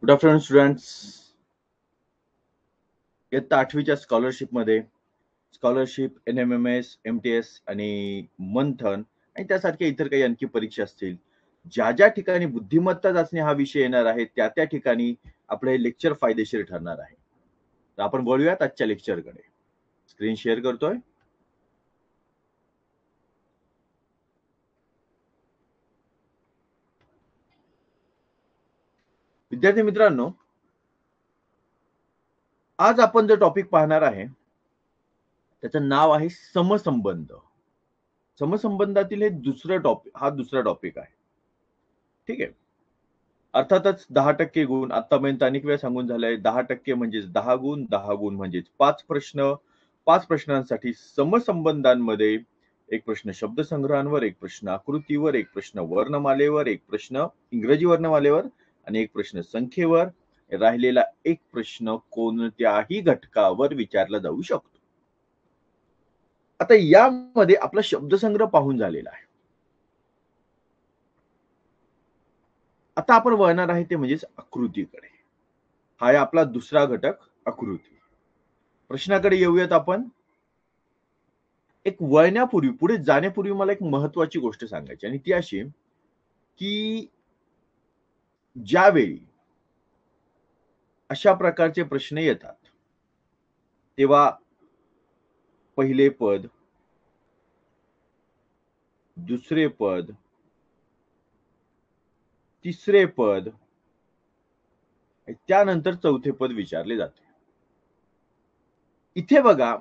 Good afternoon students. इयत्ता 8वीच्या स्कॉलरशिपमध्ये scholarship, NMMS, MTS आणि मंथन आणि त्यासारख्या इतर काही आणखी परीक्षा असतील. ज्या ठिकाणी बुद्धिमत्ता चाचणी हा विषय येणार आहे, त्या ठिकाणी आपलं हे लेक्चर फायदेशीर ठरणार आहे. तर आपण वळूयात आजच्या लेक्चरकडे. स्क्रीन शेअर करतोय. विद्यार्थी मित्रांनो, आज आपण जो टॉपिक पाहणार आहे त्याचं नाव आहे समसंबंध. समसंबंधातील हा दुसरा टॉपिक आहे. ठीक आहे. अर्थातच 10% गुण आतापर्यंत अनेक वेळा सांगून झालंय. 10% म्हणजेच 10 गुण, 10 गुण म्हणजेच 5 प्रश्न. 5 प्रश्नांसाठी समसंबंधांमध्ये एक प्रश्न शब्दसंग्रहांवर, एक प्रश्न आकृतीवर, एक प्रश्न वर्णमालेवर, एक प्रश्न इंग्रजी वर्णमालेवर आणि एक प्रश्न संख्येवर. राहिलेला एक प्रश्न कोणत्याही घटकावर विचारला जाऊ शकतो. आता यामध्ये आपला शब्दसंग्रह पाहून झालेला आहे. आता आपण वळणार आहे ते म्हणजेच आकृतीकडे. हा आहे आपला दुसरा घटक, आकृती. प्रश्नाकडे येऊयात आपण. एक वळण्यापूर्वी, पुढे जाण्यापूर्वी मला एक महत्वाची गोष्ट सांगायची आणि ती अशी की ज्यावेळी अशा प्रकारचे प्रश्न येतात तेव्हा पहिले पद, दुसरे पद, तिसरे पद, त्यानंतर चौथे पद विचारले जाते. इथे बघा,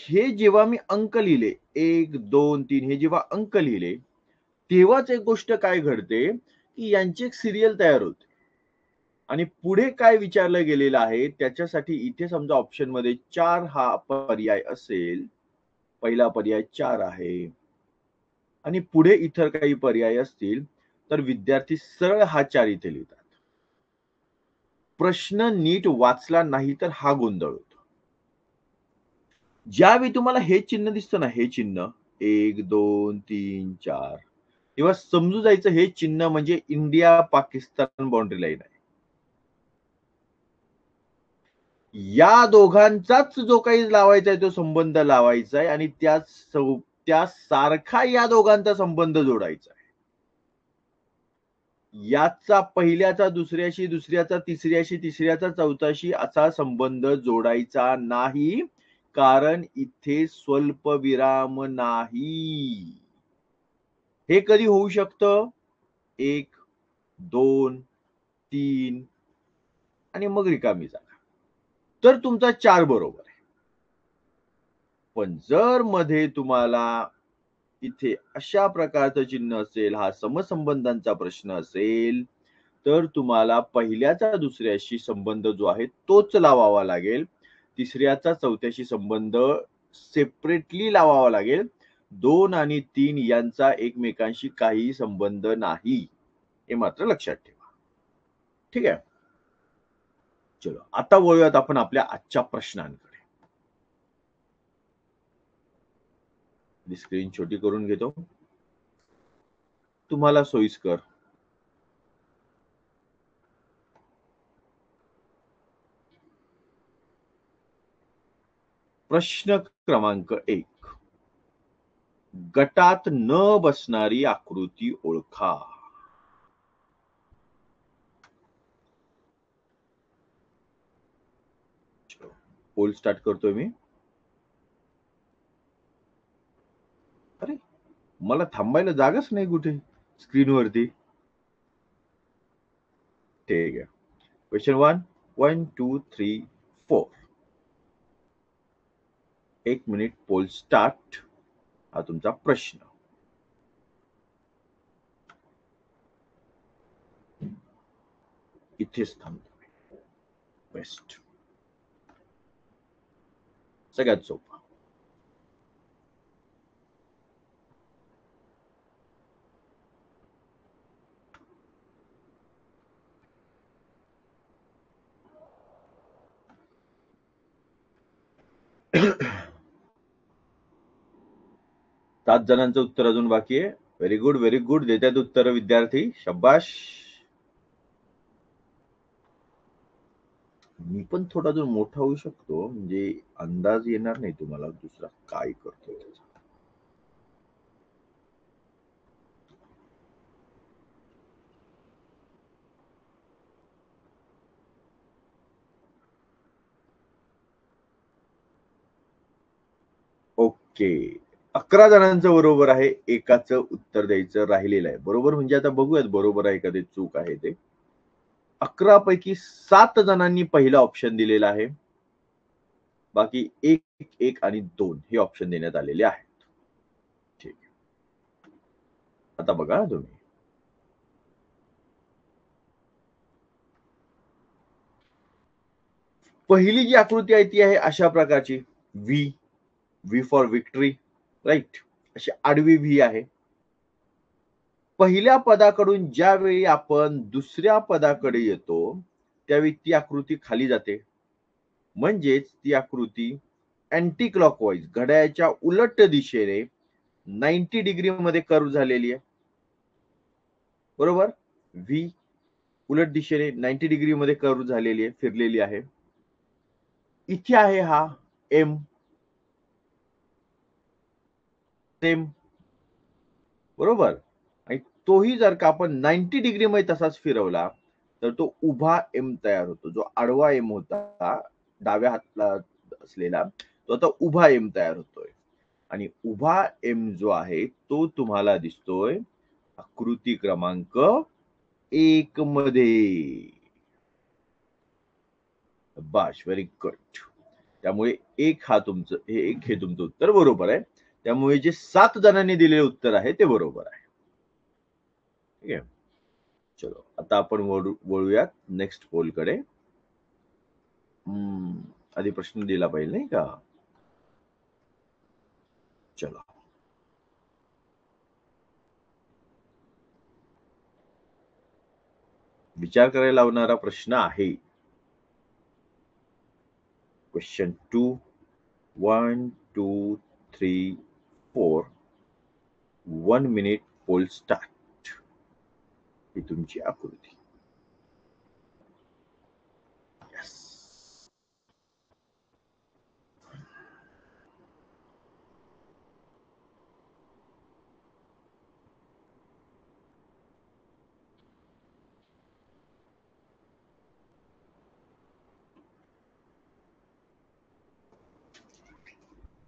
हे जेव्हा मी अंक लिहिले 1, 2, 3 हे जेव्हा अंक लिहिले तेव्हाच एक गोष्ट काय घडते की यांची एक सिरियल तयार होते आणि पुढे काय विचारलं गेलेलं आहे त्याच्यासाठी इथे समजा ऑप्शन मध्ये 4 हा पर्याय असेल, पहिला पर्याय 4 आहे आणि पुढे इतर काही पर्याय असतील तर विद्यार्थी सरळ हा 4 इथे लिहितात. प्रश्न नीट वाचला नाही तर हा गोंधळ होतो. ज्यावेळी तुम्हाला हे चिन्ह दिसतं ना, हे चिन्ह 1, 2, 3, 4 तेव्हा समजून जायचं हे चिन्ह म्हणजे इंडिया पाकिस्तान बाउंड्री लाईन आहे. या दोघांचाच जो काही लावायचा आहे तो संबंध लावायचा आहे आणि त्यासारखा या दोघांचा संबंध जोडायचा आहे. याचा पहिल्याचा दुसऱ्याशी, दुसऱ्याचा तिसऱ्याशी, तिसऱ्याचा चौथ्याशी असा संबंध जोडायचा नाही, कारण इथे स्वल्पविराम नाही. हे कधी होऊ शकतं? 1, 2, 3 आणि मग रिकामी जागा. तर तुमचा 4 बरोबर आहे. पण जर मध्ये तुम्हाला इथे अशा प्रकारचं चिन्ह असेल, हा समसंबंधांचा प्रश्न असेल, तर तुम्हाला पहिल्याचा दुसऱ्याशी संबंध जो आहे तोच लावावा लागेल. तिसऱ्याचा चौथ्याशी संबंध सेपरेटली लावावा लागेल. 2 आणि 3 यांचा एकमेकांशी काही संबंध नाही, हे मात्र लक्षात ठेवा. ठीक आहे. चलो, आता वळूयात आपण आपल्या आजच्या प्रश्नांकडे. स्क्रीन छोटी करून घेतो तुम्हाला सोयीस्कर. प्रश्न क्रमांक 1, गटात न बसणारी आकृती ओळखा. पोल स्टार्ट करतोय मी. अरे, मला थांबायला जागाच नाही कुठे स्क्रीनवरती. ठीक आहे. क्वेश्चन 1, 2, 3, 4. 1 minute, poll start. हा तुमचा प्रश्न. इथेच थांबतो. बेस्ट. सगळ्यात सोपा. सात जणांचं उत्तर अजून बाकी आहे. Very good, very good. देतात उत्तर विद्यार्थी. शाबाश. मी पण थोडा अजून मोठा होऊ शकतो, म्हणजे अंदाज येणार नाही तुम्हाला दुसरा काय करतोय त्याचा. ओके. 11 जणांचं बरोबर आहे. एकाचं उत्तर द्यायचं राहिलेलं आहे. बरोबर म्हणजे आता बघूयात बरोबर आहे का ते चूक आहे ते. 11 पैकी 7 जणांनी पहिला ऑप्शन दिलेला आहे. बाकी 1, 1 आणि 2 हे ऑप्शन देण्यात आलेले आहेत. ठीक आहे. आता बघा तुम्ही. पहिली जी आकृती आहे ती आहे अशा प्रकारची. V, V for Victory, right? अशी आडवी व्ही आहे. पहिल्या पदाकडून ज्यावेळी आपण दुसऱ्या पदाकडे येतो, त्यावेळी ती आकृती खाली जाते. म्हणजेच ती आकृती अँटी क्लॉकवाईज घड्याळाच्या उलट दिशेने 90 डिग्रीमध्ये कर्व झालेली आहे. बरोबर? व्ही उलट दिशेने 90 डिग्रीमध्ये कर्व झालेली आहे, फिरलेली आहे. इथे आहे हा एम. सेम. बरोबर? आणि तोही जर का आपण 90 डिग्रीमध्ये तसाच फिरवला, तर तो उभा एम तयार होतो. जो आडवा एम होता, डाव्या हाताला असलेला, तो आता उभा एम तयार होतोय. आणि उभा एम जो आहे, तो तुम्हाला दिसतोय आकृती क्रमांक 1 मध्ये. शाबाश, व्हेरी गुड. त्यामुळे 1 हे तुमचं उत्तर बरोबर आहे. त्यामुळे जे 7 जणांनी दिलेलं उत्तर आहे ते बरोबर आहे. ठीक आहे. चलो आता आपण वळूयात नेक्स्ट पोलकडे. आधी प्रश्न दिला पाहिजे नाही का? चलो. विचार करायला लावणारा प्रश्न आहे. क्वेश्चन 2, 1, 2, 3, 4. 1 minute poll start. ही तुमची आकृती. Yes.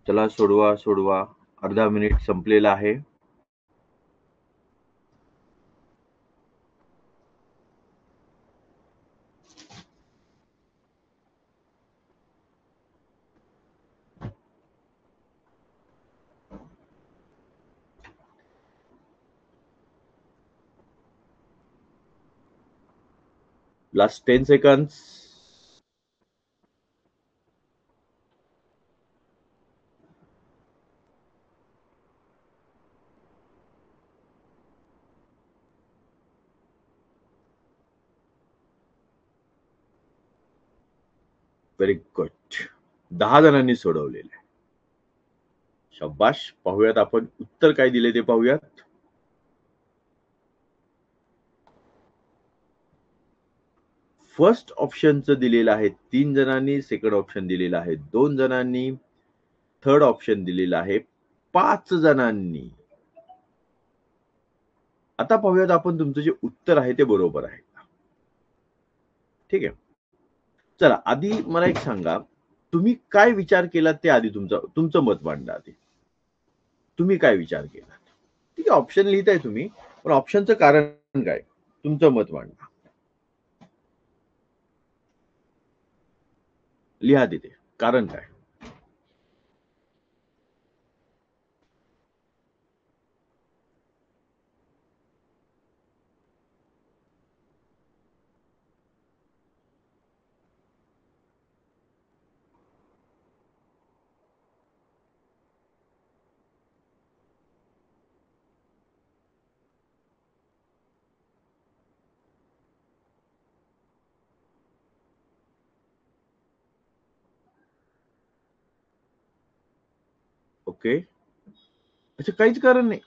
चला सोडवा. अर्धा मिनिट संपलेला आहे. Last 10 seconds. Very good. 10 जणांनी सोडवलेलं आहे. शाबाश. पाहूयात आपण उत्तर काय दिले ते पाहूयात. फर्स्ट ऑप्शनचं दिलेलं आहे 3 जणांनी, सेकंड ऑप्शन दिलेलं आहे 2 जणांनी, थर्ड ऑप्शन दिलेलं आहे 5 जणांनी. आता पाहूयात आपण तुमचं जे उत्तर आहे ते बरोबर आहे का? ठीक आहे. चला आधी मला एक सांगा, तुम्ही काय विचार केलात ते आधी तुमचं मत मांडा आधी. तुम्ही काय विचार केलात? ठीक आहे, ऑप्शन लिहिताय तुम्ही, पण ऑप्शनचं कारण काय? तुमचं मत मांडा. लिहा तिथे. कारण काय? ओके. अच्छा, काहीच कारण नाही.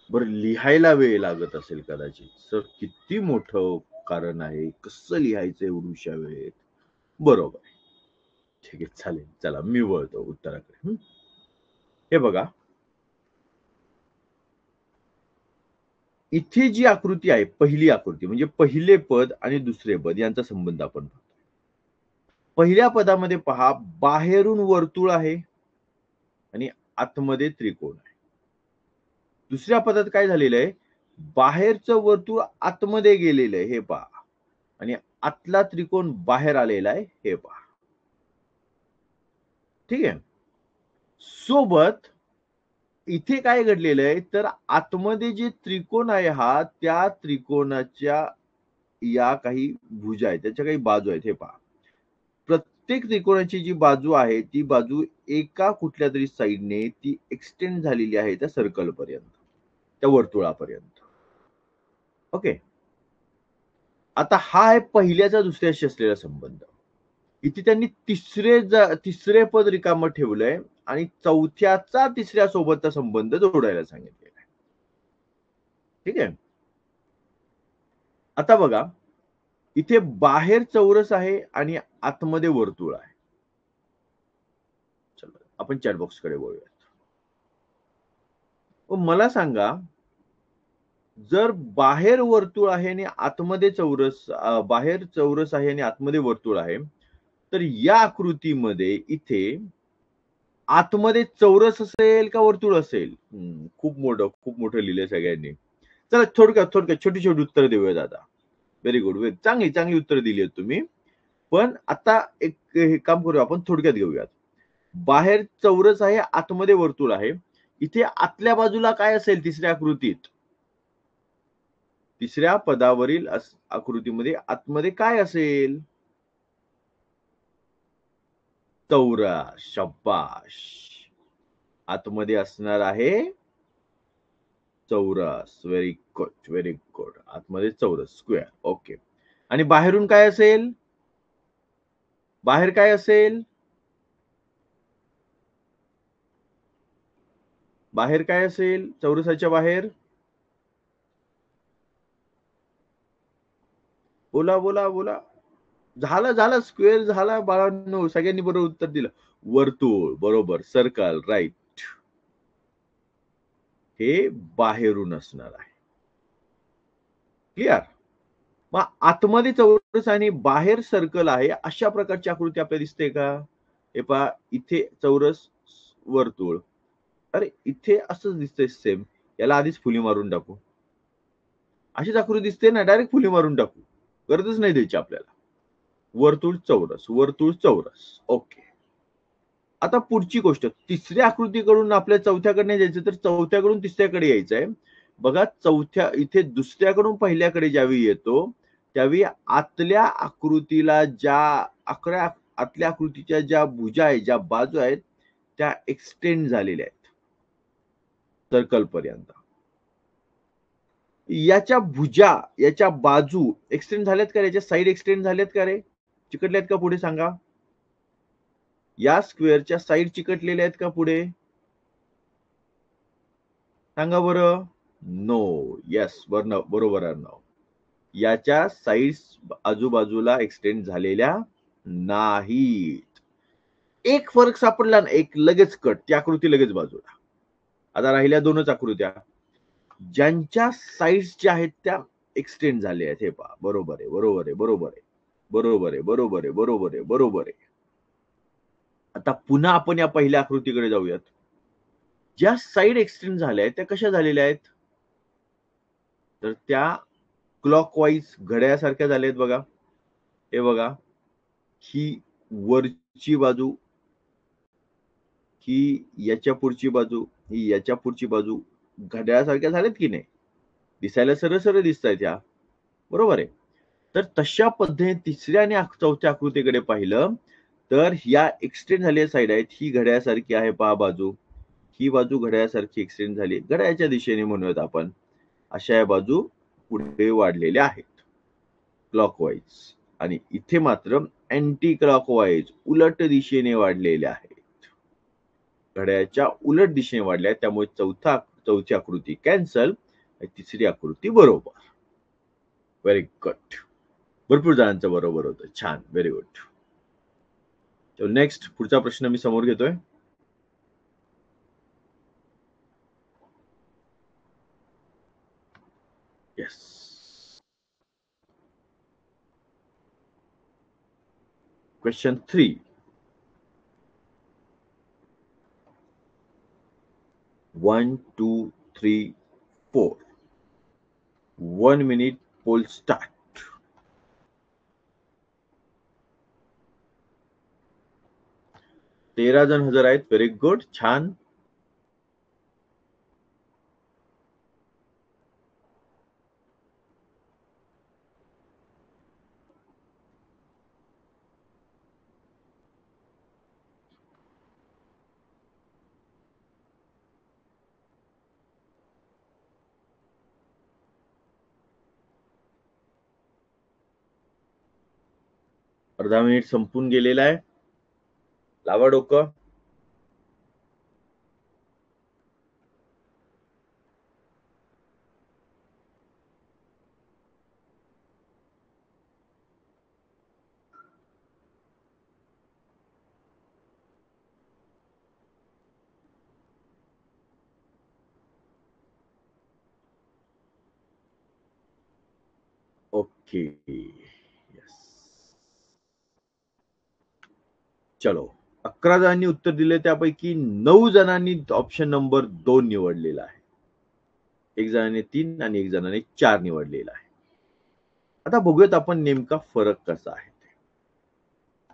बरं, लिहायला वेळ लागत असेल कदाचित. सर किती मोठं कारण आहे. कसं लिहायचं एवढ्याशा वेळेत? बरोबर. ठीक आहे, चालेल. चला मी वळतो उत्तराकडे. हे बघा, इथे जी आकृती आहे, पहिली आकृती म्हणजे पहिले पद आणि दुसरे पद यांचा संबंध आपण पाहतो. पहिल्या पदामध्ये पहा, बाहेरून वर्तुळ आहे आणि आतमध्ये त्रिकोण आहे. दुसऱ्या पदात काय झालेलं आहे, बाहेरचं वर्तुळ आतमध्ये गेलेलं आहे हे पहा आणि आतला त्रिकोण बाहेर आलेला आहे हे पहा. ठीक आहे. सोबत इथे काय घडलेलं आहे, तर आतमध्ये जे त्रिकोण आहे हा, त्या त्रिकोणाच्या या काही भुजा आहेत, त्याच्या काही बाजू आहेत हे पहा. प्रत्येक त्रिकोणाची जी बाजू आहे, ती बाजू एका कुठल्यातरी साइडने ती एक्सटेंड झालेली आहे त्या सर्कलपर्यंत, त्या वर्तुळापर्यंत. ओके. आता हा आहे पहिल्याचा दुसऱ्याशी असलेला संबंध. इथे त्यांनी तिसरे पद रिकामं ठेवलंय आणि चौथ्याचा तिसऱ्या सोबतचा संबंध जोडायला सांगितलेला आहे. ठीक आहे. आता बघा, इथे बाहेर चौरस आहे आणि आतमध्ये वर्तुळ आहे. चला आपण चॅट बॉक्स कडे वळूयात. मला सांगा, जर बाहेर वर्तुळ आहे आणि आतमध्ये बाहेर चौरस आहे आणि आतमध्ये वर्तुळ आहे, तर या आकृतीमध्ये इथे आतमध्ये चौरस असेल का वर्तुळ असेल? खूप मोठं लिहिलंय सगळ्यांनी. चला थोडक्यात छोटी-छोटी उत्तरं देऊयात आता. Very good. चांगली उत्तरं दिली आहेत तुम्ही. पण आता एक हे काम करूया, आपण थोडक्यात घेऊयात. बाहेर चौरस आहे, आतमध्ये वर्तुळ आहे. इथे आतल्या बाजूला काय असेल तिसऱ्या आकृतीत? तिसऱ्या पदावरील आकृतीमध्ये आतमध्ये काय असेल? चौरस. शाब्बास. आतमध्ये असणार आहे चौरस. Very good. आतमध्ये चौरस, स्क्वेअर. ओके. आणि बाहेरून काय असेल? बाहेर काय असेल? बाहेर काय असेल चौरसाच्या बाहेर? बोला. झालं. स्क्वेअर झाला बाळांनो. सगळ्यांनी बरोबर उत्तर दिलं. वर्तुळ. बरोबर. सर्कल. राईट. हे बाहेरून असणार आहे. क्लिअर? मग आतमध्ये चौरस आणि बाहेर सर्कल आहे, अशा प्रकारची आकृती आपल्याला दिसते का? हे पहा, इथे चौरस, वर्तुळ. अरे इथे असंच दिसतंय सेम. याला आधीच फुली मारून टाकू. अशीच आकृती दिसते ना, डायरेक्ट फुली मारून टाकू. गरजच नाही द्यायची आपल्याला. वर्तुळ चौरस. ओके. आता पुढची गोष्ट, तिसऱ्या आकृतीकडून आपल्या चौथ्याकडे जायचं, तर चौथ्याकडून तिसऱ्याकडे यायचंय. बघा, इथे दुसऱ्याकडून पहिल्याकडे ज्यावेळी येतो, त्यावेळी आतल्या आकृतीला आतल्या आकृतीच्या ज्या भुजा आहेत, ज्या बाजू आहेत, त्या एक्सटेंड झालेल्या आहेत सर्कल पर्यंत. याच्या बाजू एक्सटेंड झाल्यात का रे? याच्या साईड एक्सटेंड झाल्यात का रे? चिकटल्यात का पुढे सांगा? या स्क्वेअरच्या साईड चिकटलेल्या आहेत का पुढे? सांगा बरं. नो. येस, बरोबर अर्णव. याच्या साईड्स आजूबाजूला एक्सटेंड झालेल्या नाहीत. एक फरक सापडला ना, एक लगेच कट, ती आकृती लगेच बाजूला. आता राहिल्या दोनच आकृत्या. ज्यांच्या साईड्स ज्या आहेत त्या एक्सटेंड झाल्या आहेत. हे पहा. बरोबर आहे. आता पुन्हा आपण या पहिल्या आकृतीकडे जाऊयात. ज्या साईड एक्सटेंड झाल्या आहेत त्या कशा झालेल्या आहेत? तर त्या क्लॉकवाईज घड्याळासारख्या झाल्या आहेत बघा. हे बघा, ही वरची बाजू, ही याच्या पुढची बाजू, ही याच्या पुढची बाजू घड्याळासारख्या झाल्यात की नाही? दिसायला सरळ दिसतायत ह्या. बरोबर आहे. तर तशा पद्धतीने तिसऱ्या आणि चौथ्या आकृतीकडे पाहिलं, तर ह्या एक्सटेंड झालेल्या साईड आहेत. ही घड्याळासारखी आहे पहा बाजू. ही बाजू घड्याळासारखी एक्सटेंड झाली. घड्याळाच्या दिशेने म्हणूयात आपण. अशा या बाजू पुढे वाढलेल्या आहेत. क्लॉकवाईज. आणि इथे मात्र अँटी क्लॉकवाईज, उलट दिशेने वाढलेल्या आहेत. घड्याळाच्या उलट दिशेने वाढल्या आहेत. त्यामुळे चौथी आकृती कॅन्सल, तिसरी आकृती बरोबर. Very good. भरपूर जणांचं बरोबर होतं. छान. Very good. नेक्स्ट पुढचा प्रश्न मी समोर घेतोय. Yes. Question 3. 1, 2, 3, 4. 1 minute, poll start. 13 जण हजर आहेत. व्हेरी गुड, छान. अर्धा मिनिट संपून गेलेला आहे. लावा डोकं. ओके. येस. चलो. 11 जणांनी उत्तर दिले, त्यापैकी 9 जणांनी ऑप्शन नंबर 2 निवडलेला आहे. 1 जणाने 3 आणि 1 जणाने 4 निवडलेला आहे. आता बघूयात आपण नेमका फरक कसा आहे ते.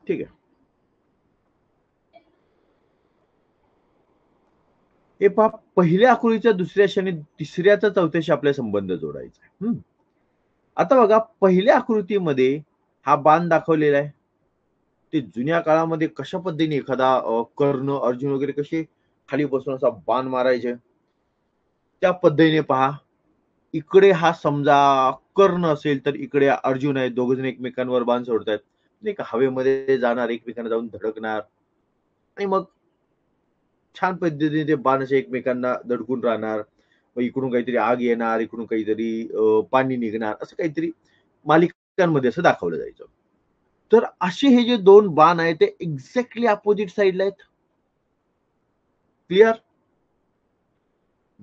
ठीक आहे. हे पहा, पहिल्या आकृतीच्या दुसऱ्याशी आणि तिसऱ्याचा चौथ्याशी आपला संबंध जोडायचा आहे. आता बघा, पहिल्या आकृतीमध्ये हा बाण दाखवलेला आहे. ते जुन्या काळामध्ये कशा पद्धतीने एखादा कर्ण, अर्जुन वगैरे कसे खाली बसून असा बाण मारायचे, त्या पद्धतीने पहा. इकडे हा समजा कर्ण असेल, तर इकडे अर्जुन आहे. दोघ जण एकमेकांवर बाण सोडतायत. नाही का, हवेमध्ये जाणार, एकमेकांना जाऊन धडकणार आणि मग छान पद्धतीने ते बाण असे एकमेकांना धडकून राहणार. मग इकडून काहीतरी आग येणार, इकडून काहीतरी पाणी निघणार, असं काहीतरी मालिकांमध्ये असं दाखवलं जायचं. तर असे हे जे 2 बाण आहेत ते एक्झॅक्टली अपोजिट साइडला आहेत. क्लिअर?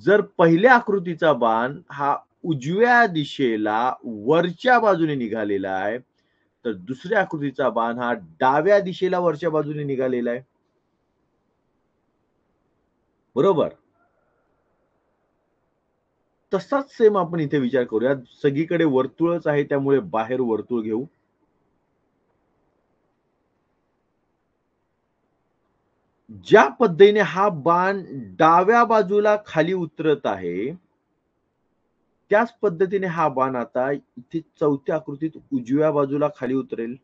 जर पहिल्या आकृतीचा बाण हा उजव्या दिशेला वरच्या बाजूने निघालेला आहे, तर दुसऱ्या आकृतीचा बाण हा डाव्या दिशेला वरच्या बाजूने निघालेला आहे. बरोबर? तसाच सेम आपण इथे विचार करूया. सगळीकडे वर्तुळच आहे, त्यामुळे बाहेर वर्तुळ घेऊ. ज्या पद्धतीने हा बाण डाव्या बाजूला खाली उतरत आहे, त्याच पद्धतीने हा बाण आता इथे चौथ्या आकृतीत उजव्या बाजूला खाली उतरेल.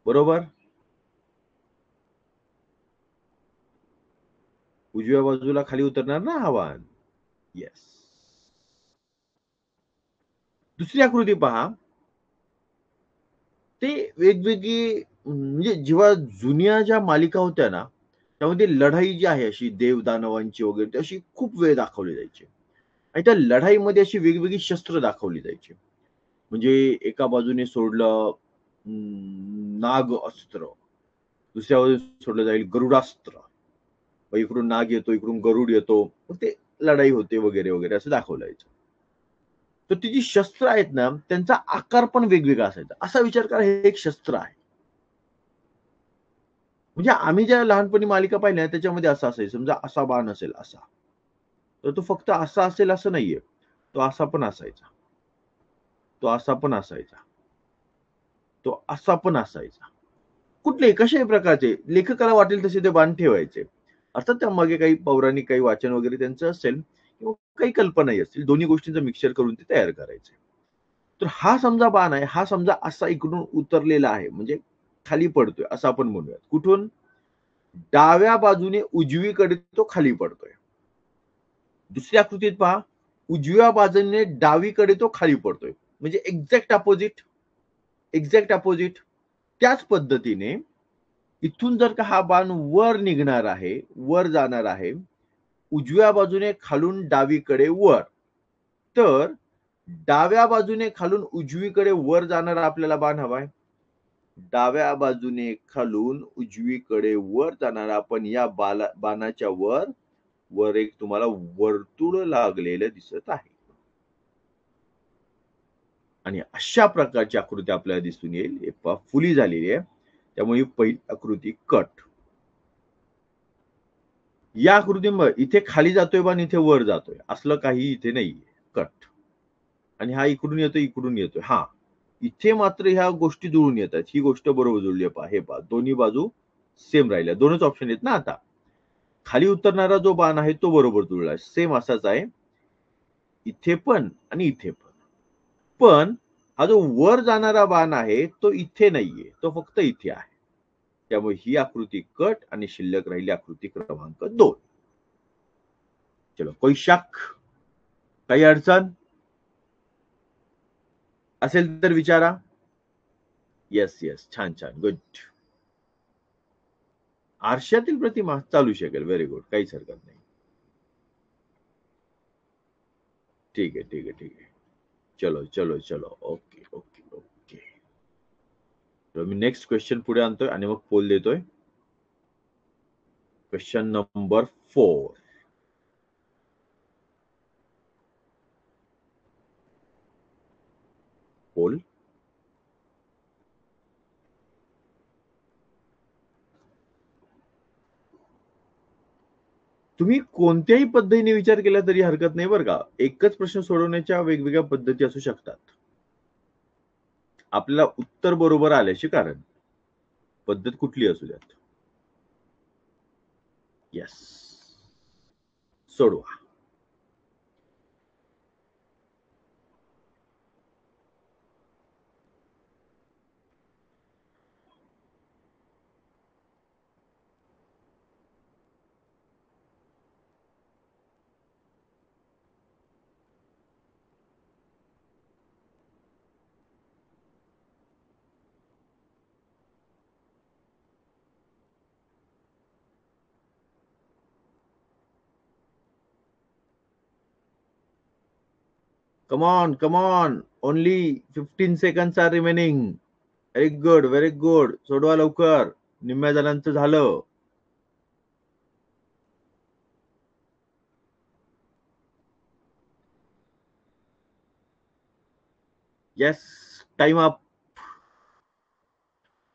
बरोबर? उजव्या बाजूला खाली उतरणार ना हा बाण. येस. दुसरी आकृती पहा. ते वेगवेगळी, म्हणजे जेव्हा जुन्या ज्या मालिका होत्या ना, त्यामध्ये लढाई जी आहे अशी देव-दानवांची वगैरे, ती अशी खूप वेळ दाखवली जायची. आणि त्या लढाईमध्ये अशी वेगवेगळी शस्त्र दाखवली जायची. म्हणजे एका बाजूने सोडलं नाग अस्त्र, दुसऱ्या बाजूने सोडलं जाईल गरुडास्त्र. मग इकडून नाग येतो, इकडून गरुड येतो. मग ते लढाई होते वगैरे, वगैरे असं दाखवलं जायचं. तर ती जी शस्त्र आहेत ना, त्यांचा आकार पण वेगवेगळा असायचा. असा विचार करा, हे एक शस्त्र आहे. म्हणजे आम्ही ज्या लहानपणी मालिका पाहिल्या त्याच्यामध्ये असं असायचं. समजा असा बाण असेल असा. तर तो फक्त असा असेल असं नाहीये. तो असा पण असायचा. तो असा पण असायचा. तो असा पण असायचा. कुठलेही कशाही प्रकारचे लेखकाला वाटेल तसे ते बाण ठेवायचे. अर्थात त्यामागे काही पौराणिक काही वाचन वगैरे त्यांचं असेल किंवा काही कल्पनाही असतील. दोन्ही गोष्टींचं मिक्सचर करून ते तयार करायचे. तर हा समजा बाण आहे, हा समजा असा इकडून उतरलेला आहे, म्हणजे खाली पडतोय असं आपण म्हणूयात. कुठून? डाव्या बाजूने उजवीकडे तो खाली पडतोय. दुसऱ्या आकृतीत पहा, उजव्या बाजूने डावीकडे तो खाली पडतोय. म्हणजे एक्झॅक्ट अपोजिट. Exact opposite. त्याच पद्धतीने इथून जर का हा बाण वर निघणार आहे, वर जाणार आहे, उजव्या बाजूने खालून डावीकडे वर, तर डाव्या बाजूने खालून उजवीकडे वर जाणारा आपल्याला बाण हवाय. डाव्या बाजूने खालून उजवीकडे वर जाणारा आपण या बाणाच्या वर एक तुम्हाला वर्तुळ लागलेलं दिसत आहे. आणि अशा प्रकारची आकृती आपल्याला दिसून येईल. हे पहा फुली झालेली आहे. त्यामुळे ही पहिली आकृती कट. या आकृतीमध्ये इथे खाली जातोय बाण, इथे वर जातोय, असलं काही इथे नाहीये. कट. आणि हा इकडून येतोय, इकडून येतोय. हा इथे मात्र ह्या गोष्टी जुळून येतात. ही गोष्ट बरोबर जुळली आहे. पहा हे पहा दोन्ही बाजू सेम राहिल्या. दोनच ऑप्शन आहेत ना आता. खाली उतरणारा जो बाण आहे तो बरोबर जुळला. सेम असाच आहे इथे पण आणि इथे पण. पण हा जो वर जाणारा बाण आहे तो इथे नाहीये, तो फक्त इथे आहे. त्यामुळे ही आकृती कट आणि शिल्लक राहिली आकृती क्रमांक 2. चलो कोई शक, काही अडचण असेल तर विचारा. येस येस, छान छान, गुड. आरशातील प्रतिमा चालू शकेल, व्हेरी गुड, काहीच हरकत नाही. ठीक आहे ठीक आहे ठीक आहे. चलो चलो चलो, ओके ओके ओके. तर मी नेक्स्ट क्वेश्चन पुढे आणतोय आणि मग पोल देतोय. Question number 4. पोल. तुम्ही कोणत्याही पद्धतीने विचार केला तरी हरकत नाही बरं का. एकच प्रश्न सोडवण्याच्या वेगवेगळ्या पद्धती असू शकतात. आपल्याला उत्तर बरोबर आल्याचे कारण. पद्धत कुठली असू द्यात. येस, सोडवा. Come on, come on. Only 15 seconds are remaining. Very good, very good. सोडवा लवकर. निम्म्या जणांचं झालं. Yes, time up.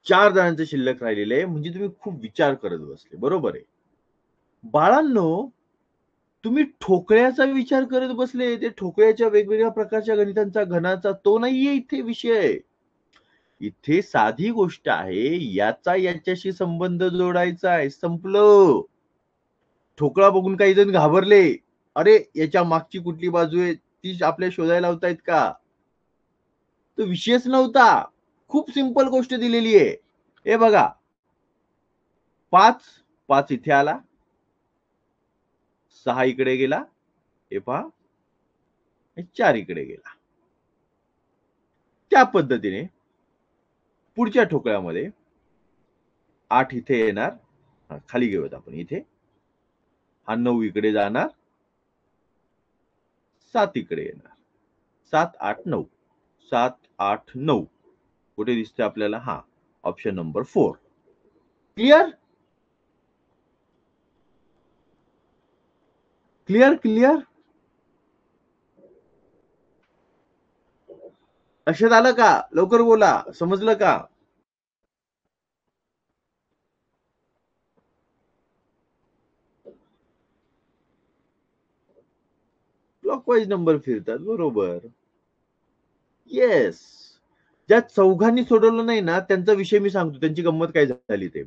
4 जणांचे शिल्लक राहिलेले आहे. म्हणजे तुम्ही खूप विचार करत बसले. बरोबर आहे. बाळांनो, तुम्ही ठोकळ्याचा विचार करत बसले. ते ठोकळ्याच्या वेगवेगळ्या प्रकारच्या गणितांचा, घनाचा तो नाहीये इथे विषय. इथे साधी गोष्ट आहे. याचा याच्याशी संबंध जोडायचा आहे. संपलं. ठोकळा बघून काही जण घाबरले. अरे याच्या मागची कुठली बाजू आहे ती आपल्या शोधायला लावतायत का. तो विषयच नव्हता. खूप सिंपल गोष्ट दिलेली आहे. हे बघा 5 इथे आला, 6 इकडे गेला, हे पहा 4 इकडे गेला. त्या पद्धतीने पुढच्या ठोकळ्यामध्ये 8 इथे येणार, खाली घेऊयात आपण इथे. हा 9 इकडे जाणार, 7 इकडे येणार. 7 8 9, 7 8 9 कुठे दिसते आपल्याला. हा option number 4. Clear clear clear. लक्षात आलं का. लवकर बोला, समजलं का. क्लॉकवाईज नंबर फिरतात, बरोबर. येस. ज्या चौघांनी सोडवलं नाही ना त्यांचा विषय मी सांगतो, त्यांची गंमत काय झाली ते.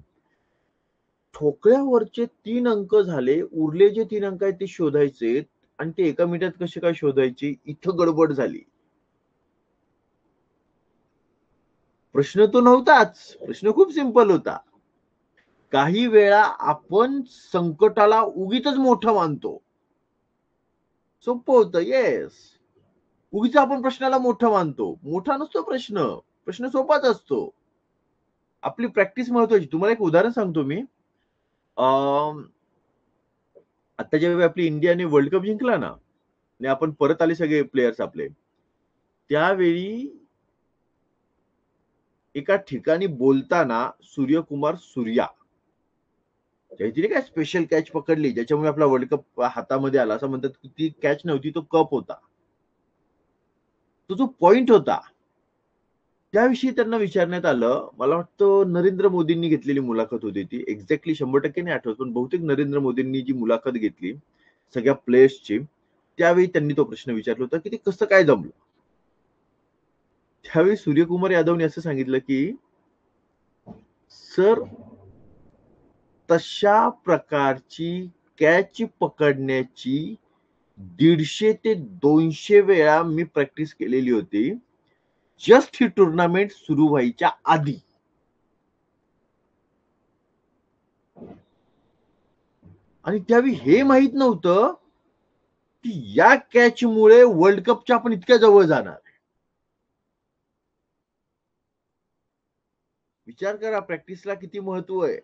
ठोकळ्यावरचे 3 अंक झाले, उरले जे 3 अंक आहेत ते शोधायचे. आणि ते एका मिनिटात कसे काय शोधायचे, इथं गडबड झाली. प्रश्न तो नव्हताच. प्रश्न खूप सिंपल होता. काही वेळा आपण संकटाला उगीच मोठं मानतो. सोपं होतं. येस. उगीच आपण प्रश्नाला मोठं मानतो. मोठा नसतो प्रश्न. प्रश्न सोपाच असतो. आपली प्रॅक्टिस महत्वाची. तुम्हाला एक उदाहरण सांगतो मी. आता ज्यावेळी आपली इंडियाने वर्ल्ड कप जिंकला ना आणि आपण परत आले सगळे प्लेयर्स आपले, त्यावेळी एका ठिकाणी बोलताना सूर्यकुमार सूर्या त्याची काय स्पेशल कॅच पकडली ज्याच्यामुळे आपला वर्ल्ड कप हातामध्ये आला असं म्हणतात की ती कॅच नव्हती तो कप होता तो जो पॉइंट होता त्याविषयी त्यांना विचारण्यात आलं मला वाटतं नरेंद्र मोदींनी घेतलेली मुलाखत होती ती एक्झॅक्टली 100% नाही आठवत पण बहुतेक नरेंद्र मोदींनी जी मुलाखत घेतली सगळ्या प्लेयर्सची त्यावेळी त्यांनी तो प्रश्न विचारला होता की ते कसं काय जमलं त्यावेळी सूर्यकुमार यादवने असं सांगितलं की सर तशा प्रकारची कॅच पकडण्याची 150 ते 200 वेळा मी प्रॅक्टिस केलेली होती जस्ट ही टुर्नामेंट सुरू व्हायच्या आधी आणि त्यावेळी हे माहित नव्हतं की या कॅचमुळे वर्ल्ड कपच्या आपण इतक्या जवळ जाणार विचार करा प्रॅक्टिसला किती महत्व आहे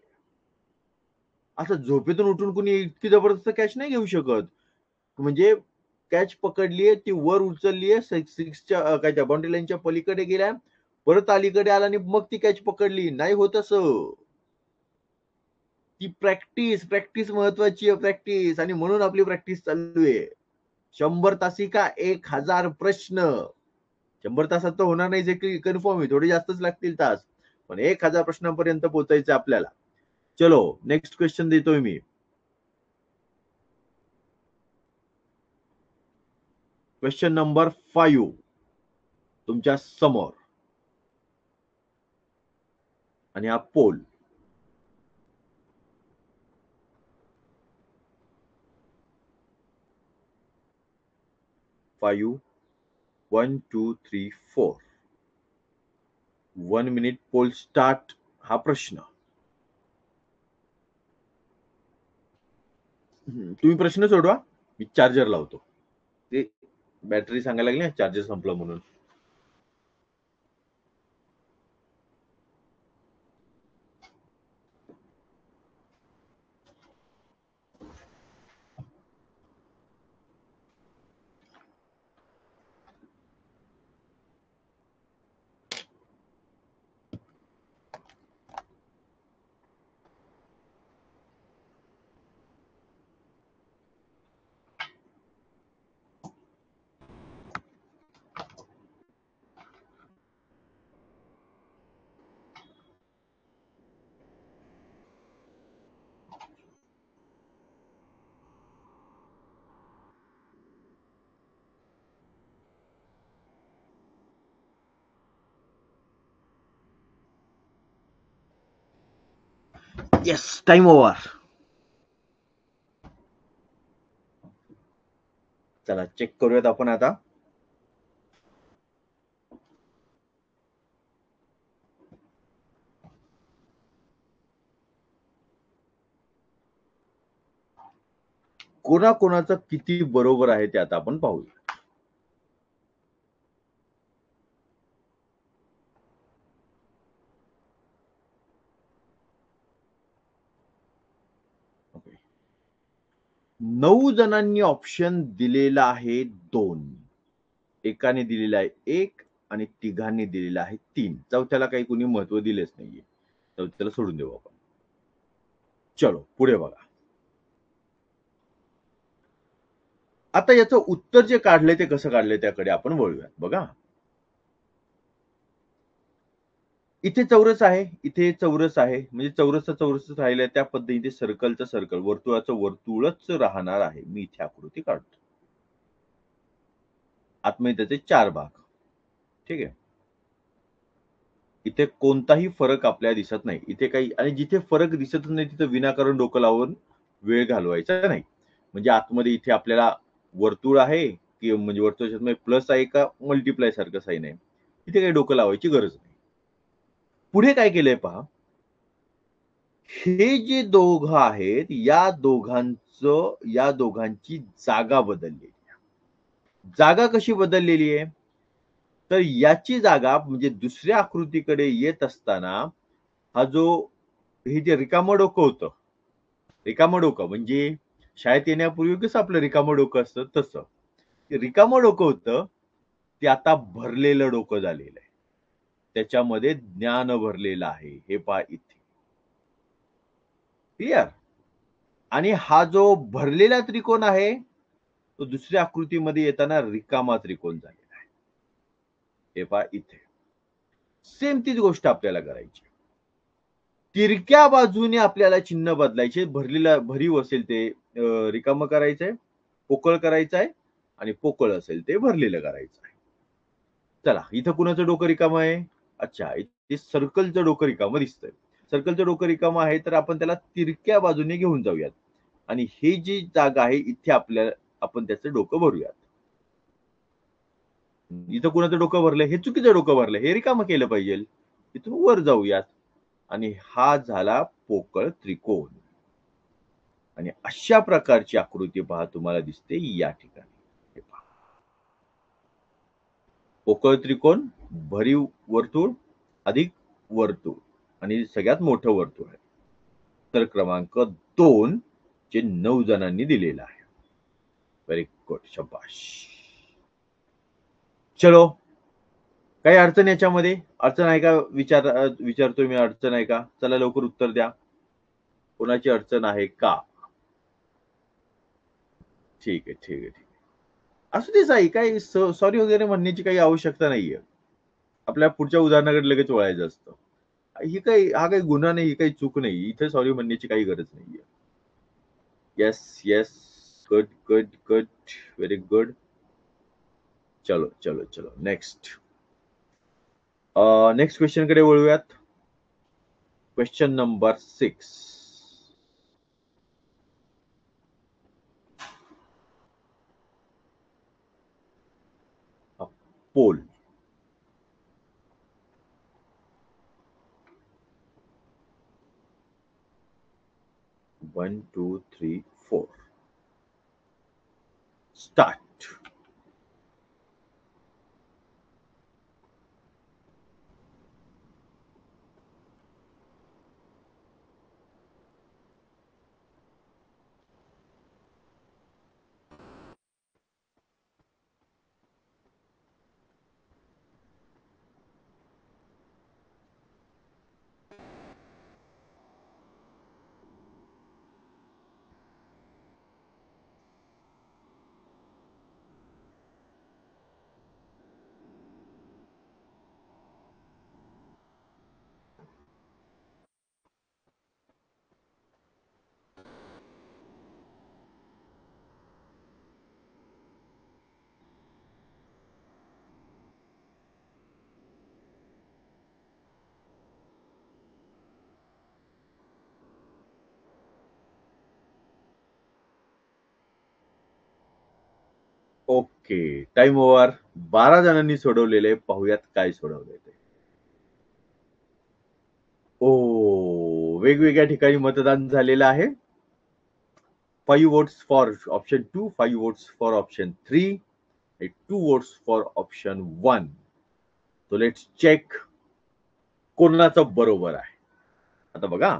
असं झोपेतून उठून कुणी इतकी जबरदस्त कॅच नाही घेऊ शकत म्हणजे कॅच पकडलीये ती वर उचललीये सिक्सच्या काय त्या बाउंड्री लाईनच्या पलीकडे गेल्या परत अलीकडे आला आणि मग ती कॅच पकडली नाही होत असं ती प्रॅक्टिस प्रॅक्टिस महत्वाची आहे प्रॅक्टिस आणि म्हणून आपली प्रॅक्टिस चालू आहे 100 तासिका 1000 प्रश्न 100 तासात तर होणार नाही जे की कन्फर्म आहे थोडे जास्तच लागतील तास पण 1000 प्रश्नांपर्यंत पोहोचायचं आपल्याला चलो नेक्स्ट क्वेश्चन देतोय मी क्वेश्चन नंबर 5 तुमच्या समोर आणि हा पोल 5 1 2 3 4 1 मिनिट पोल स्टार्ट हा प्रश्न तुम्ही प्रश्न सोडवा मी चार्जर लावतो ते बॅटरी सांगायला लागली चार्जर संपलं म्हणून येस टाइम ओव्हर चला चेक करूयात आपण आता कोणाकोणाचं किती बरोबर आहे ते आता आपण पाहूया Okay. 9 जणांनी ऑप्शन दिलेला आहे 2 एकाने दिलेला आहे 1 आणि तिघांनी दिलेला आहे 3 चौथ्याला काही कुणी महत्व दिलेच नाहीये चौथ्याला सोडून देऊ आपण चलो पुढे बघा आता याचं उत्तर जे काढलंय ते कसं काढलंय त्याकडे आपण वळूयात बघा इथे चौरस आहे इथे चौरस आहे म्हणजे चौरसचा चौरसच राहिलाय त्या पद्धतीने सर्कलचं सर्कल वर्तुळाचं वर्तुळच राहणार आहे मी इथे आकृती काढतो आतमध्ये त्याचे 4 भाग ठीक आहे इथे कोणताही फरक आपल्याला दिसत नाही इथे काही आणि जिथे फरक दिसत नाही तिथे विनाकारण डोकं लावून वेळ घालवायचा नाही म्हणजे आतमध्ये इथे आपल्याला वर्तुळ आहे की म्हणजे वर्तुळाच्या प्लस आहे का मल्टिप्लाय सारखं साईन आहे इथे काही डोकं लावायची गरज नाही पुढे काय केलंय पहा हे जे दोघं आहेत या दोघांची जागा बदललेली जागा कशी बदललेली आहे तर याची जागा म्हणजे दुसऱ्या आकृतीकडे येत असताना हा जो हे जे रिकामं डोकं होतं रिकामं डोकं म्हणजे शाळेत येण्यापूर्वी कसं आपलं रिकामं डोकं असतं तसं रिकामं डोकं होतं ते आता भरलेलं डोकं झालेलं आहे. त्याच्यामध्ये ज्ञान भरलेलं आहे. हे पहा इथे. क्लिअर? आणि हा जो भरलेला त्रिकोण आहे, तो दुसऱ्या आकृतीमध्ये येताना रिकामा त्रिकोण झालेला आहे. हे पहा इथे. सेम तीच गोष्ट आपल्याला करायची. तिरक्या बाजूने आपल्याला चिन्ह बदलायचे. भरीव असेल ते रिकामं करायचंय, पोकळ करायचं आहे आणि पोकळ असेल ते भरलेलं करायचं आहे. चला, इथं कुणाचं डोकं रिकामं आहे? अच्छा, इथे सर्कलचं डोकं रिकामं दिसतंय. सर्कलचं डोकं रिकामं आहे, तर आपण त्याला तिरक्या बाजूने घेऊन जाऊयात. आणि ही जी जागा आहे, इथे आपण त्याचं डोकं भरूयात. इथं कुणाचं डोकं भरलंय? हे चुकीचं डोकं भरलंय. हे रिकामं केलं पाहिजे. इथून वर जाऊयात. आणि हा झाला पोकळ त्रिकोण. आणि अशा प्रकारची आकृती पहा तुम्हाला दिसते या ठिकाणी. हे पहा. पोकळ त्रिकोण, भरीव वर्तुळ अधिक वर्तुळ आणि सगळ्यात मोठं वर्तुळ आहे. तर क्रमांक 2 जे 9 जणांनी दिलेला आहे. व्हेरी गुड, शाबाश. चलो, काही अडचण याच्यामध्ये? अडचण आहे का? विचारतोय मी, अडचण आहे का? चला लवकर उत्तर द्या. कोणाची अडचण आहे का? ठीक आहे, ठीक आहे, ठीक आहे. असू दे साई, काही सॉरी वगैरे म्हणण्याची काही आवश्यकता नाहीये. आपल्या पुढच्या उदाहरणाकडे लगेच वळायचं असतं. हा काही गुन्हा नाही, ही काही चूक नाही. इथे सॉरी म्हणण्याची काही गरज नाहीये. Yes, yes. Good, good, good. Very good. चलो, चलो, चलो. नेक्स्ट. नेक्स्ट क्वेश्चन कडे वळूयात. Question number 6. Poll. 1, 2, 3, 4. Start. Okay, time over. 12 जणांनी सोडवलेले. पाहूयात काय सोडवलंय ते. वेगवेगळ्या ठिकाणी मतदान झालेलं आहे. 5 votes for option 2, 5 votes for option 3, 2 votes for option 1. So let's check कोणाचं बरोबर आहे. आता बघा,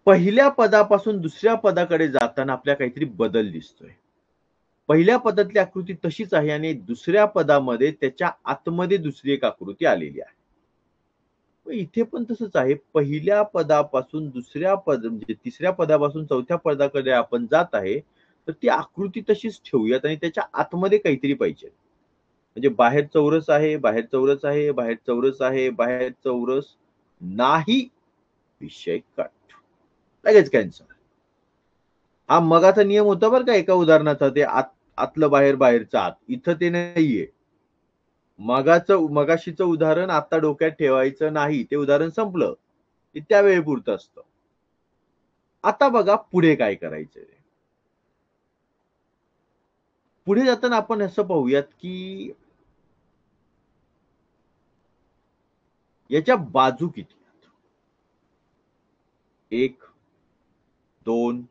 पहिल्या पदापासून दुसऱ्या पदाकडे जाताना आपल्याला काहीतरी बदल दिसतोय. पहिल्या पदातली आकृती तशीच आहे आणि दुसऱ्या पदामध्ये त्याच्या आतमध्ये दुसरी एक आकृती आलेली आहे. इथे पण तसंच आहे. पहिल्या पदापासून म्हणजे तिसऱ्या पदापासून चौथ्या पदाकडे आपण जात आहे, तर ती आकृती तशीच ठेवूयात आणि त्याच्या आतमध्ये काहीतरी पाहिजे. म्हणजे बाहेर चौरस आहे, बाहेर चौरस आहे, बाहेर चौरस आहे, बाहेर चौरस नाही. विषय कट. लगेच कॅन्सल. हा मगाचा नियम होता बरं का एका उदाहरणाचा, ते आतलं बाहेर, बाहेरचं आत. इथं ते नाहीये. मगाशीचं उदाहरण आता डोक्यात ठेवायचं नाही. ते उदाहरण संपलं. ते त्यावेळेपुरतं असतं. आता बघा पुढे काय करायचंय. पुढे जाताना आपण असं पाहूयात, की याच्या बाजू किती आहेत? 1, 2,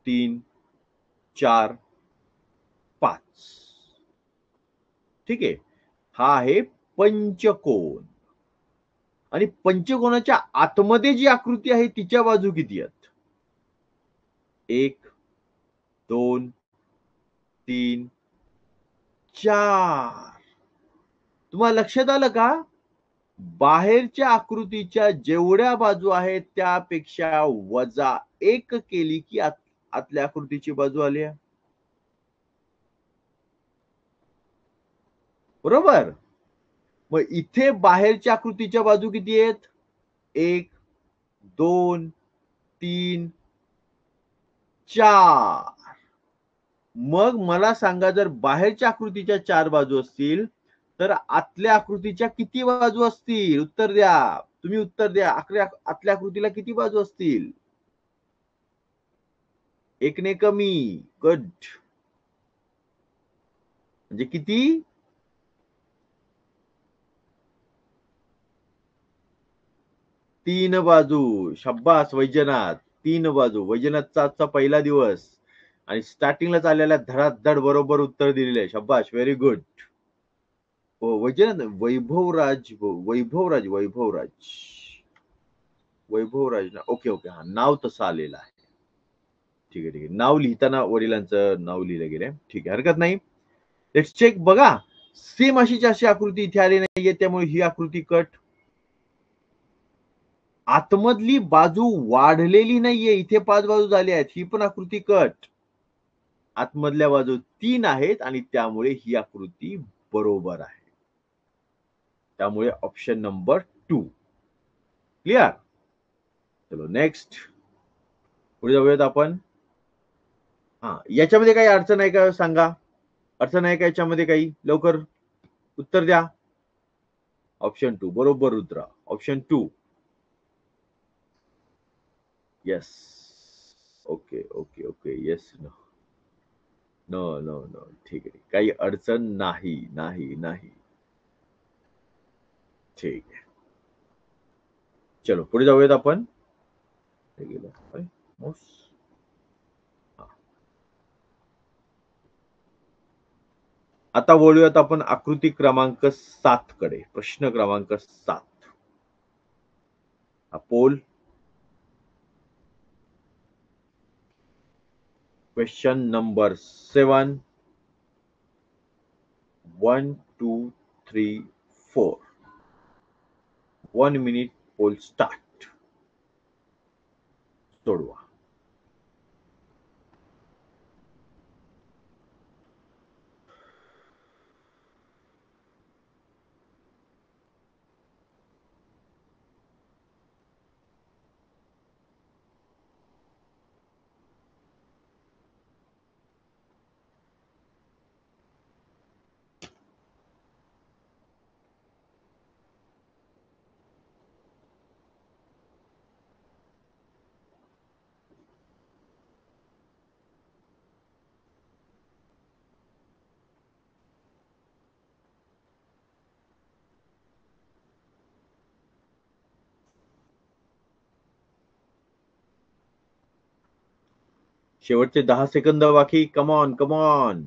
3, 4, 5. ठीक आहे. हा आहे पंचकोन. आणि पंचकोनाच्या आतमध्ये जी आकृती आहे तिच्या बाजू किती आहेत? 1, 2, 3 4. तुम्हाला लक्षात आलं का? बाहेरच्या आकृतीच्या जेवढ्या बाजू आहेत त्यापेक्षा वजा 1 केली की आतल्या आकृतीची बाजू आली आहे. बरोबर? मग इथे बाहेरच्या आकृतीच्या बाजू किती आहेत? 1 2 3 4. मग मला सांगा, जर बाहेरच्या आकृतीच्या 4 बाजू असतील तर आतल्या आकृतीच्या किती बाजू असतील? उत्तर द्या. तुम्ही उत्तर द्या. आतल्या आकृतीला किती बाजू असतील? 1 ने कमी. गुड. म्हणजे किती? 3 बाजू. शाब्बास वैजनाथ. 3 बाजू. वैजनाथचा आजचा पहिला दिवस आणि स्टार्टिंगलाच आलेल्या धडाधड बरोबर उत्तर दिलेले आहे. शाब्बास, व्हेरी गुड. हो, वैजनाथ. वैभवराज ना. Okay okay. हा, नाव तसं आलेलं आहे. ठीक आहे ठीक आहे. नाव लिहिताना वडिलांचं नाव लिहिलं गेलंय. ठीक आहे, हरकत नाही. Let's check. बघा, सेम अशीची अशी आकृती इथे आली नाहीये, त्यामुळे ही आकृती कट. आतमधली बाजू वाढलेली नाहीये, इथे 5 बाजू झाल्या आहेत, ही पण आकृती कट. आतमधल्या बाजू 3 आहेत आणि त्यामुळे ही आकृती बरोबर आहे. त्यामुळे ऑप्शन नंबर 2 क्लिअर. चलो नेक्स्ट. पुढे जाऊयात आपण. हा, याच्यामध्ये काही अडचण आहे का सांगा? अडचण आहे का याच्यामध्ये काही? लवकर उत्तर द्या. ऑप्शन 2 बरोबर Rudra. Option 2. Yes. Okay okay okay. Yes. No no no no. ठीक आहे. काही अडचण नाही नाही नाही. ठीक आहे. चलो पुढे जाऊयात आपण. आता वळूयात आपण आकृती क्रमांक 7 कडे. प्रश्न क्रमांक 7. Poll. Question number 7. 1 2 3 4. 1 minute. Poll start. सोडवा. शेवटचे 10 सेकंद बाकी. Come on come on.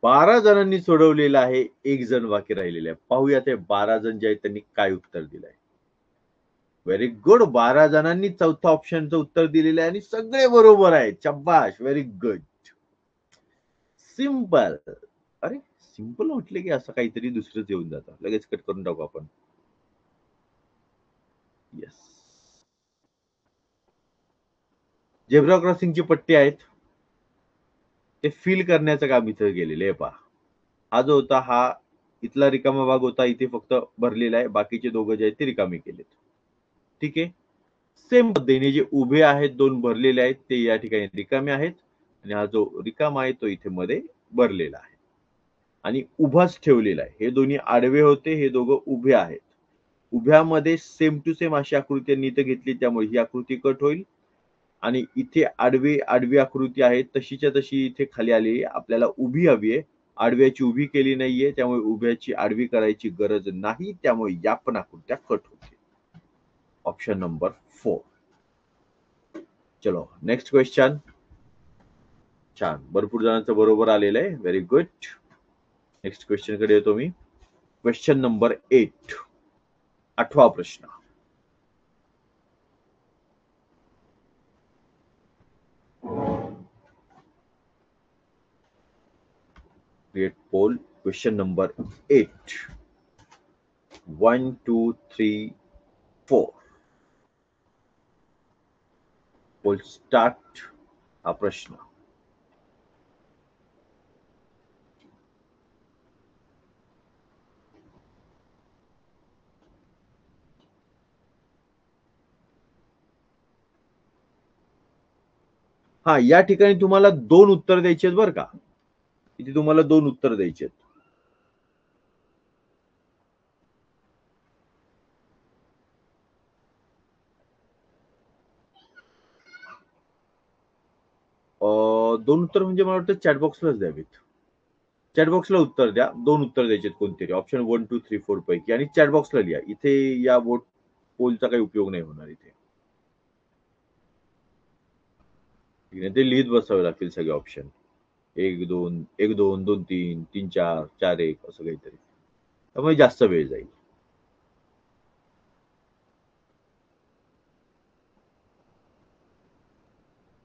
बारा जणांनी सोडवलेलं आहे. 1 जण बाकी राहिलेला आहे. पाहूया ते 12 जण जे आहेत त्यांनी काय उत्तर दिलंय. Very good. 12 जणांनी चौथा ऑप्शनचं उत्तर दिलेलं आहे आणि सगळे बरोबर आहेत. शाब्बास, व्हेरी गुड. सिंपल. अरे सिंपल म्हटले की असं काहीतरी दुसरंच येऊन जातं. लगेच कट करून टाकू आपण. येस. झेब्रा क्रॉसिंगची पट्टी आहेत, ते फिल करण्याचं काम इथं गेलेलं आहे. पहा, हा जो होता हा इथला रिकामा भाग होता, इथे फक्त भरलेला आहे. बाकीचे दोघं जे आहेत ते रिकामी केलेत. ठीक आहे. सेम पद्धतीने जे उभे आहेत 2 भरलेले आहेत ते या ठिकाणी रिकामे आहेत आणि हा जो रिकामा आहे तो इथे मध्ये भरलेला आहे आणि उभाच ठेवलेला आहे. हे दोन्ही आडवे होते, हे दोघं उभे आहेत. उभ्यामध्ये सेम टू सेम अशी आकृती यांनी इथे घेतली, त्यामुळे ही आकृती कट होईल आणि इथे आडवी आकृती आहे तशीच्या तशी इथे खाली आली. आपल्याला उभी हवी आहे, आडव्याची उभी केली नाहीये, त्यामुळे उभ्याची आडवी करायची गरज नाही, त्यामुळे या पण आकृत्या कट होतील. Option number 4. चलो नेक्स्ट क्वेश्चन. छान, भरपूर जणांचं बरोबर आलेलं आहे. Very good. नेक्स्ट क्वेश्चन कडे येतो मी. Question number 8. 8वा प्रश्न. create poll. Question number 8. 1, 2, 3, 4. Poll start. हा प्रश्न. हा, या ठिकाणी तुम्हाला 2 उत्तर द्यायची आहेत बरं का. इथे तुम्हाला 2 उत्तर द्यायची आहेत. दोन उत्तर म्हणजे मला वाटतं चॅट बॉक्सलाच द्यावीत. चॅट बॉक्सला उत्तर द्या. 2 उत्तर द्यायचे कोणतरी. ऑप्शन 1, 2, 3, 4 पैकी आणि चॅट बॉक्सला लिहा. इथे या वोट पोलचा काही उपयोग नाही होणार इथे. ते लिहित बसावे लागतील सगळे ऑप्शन. 1, 2, 1, 2, 2, 3, 3, 4, 4, 1 असं काहीतरी. त्यामुळे जास्त वेळ जाईल.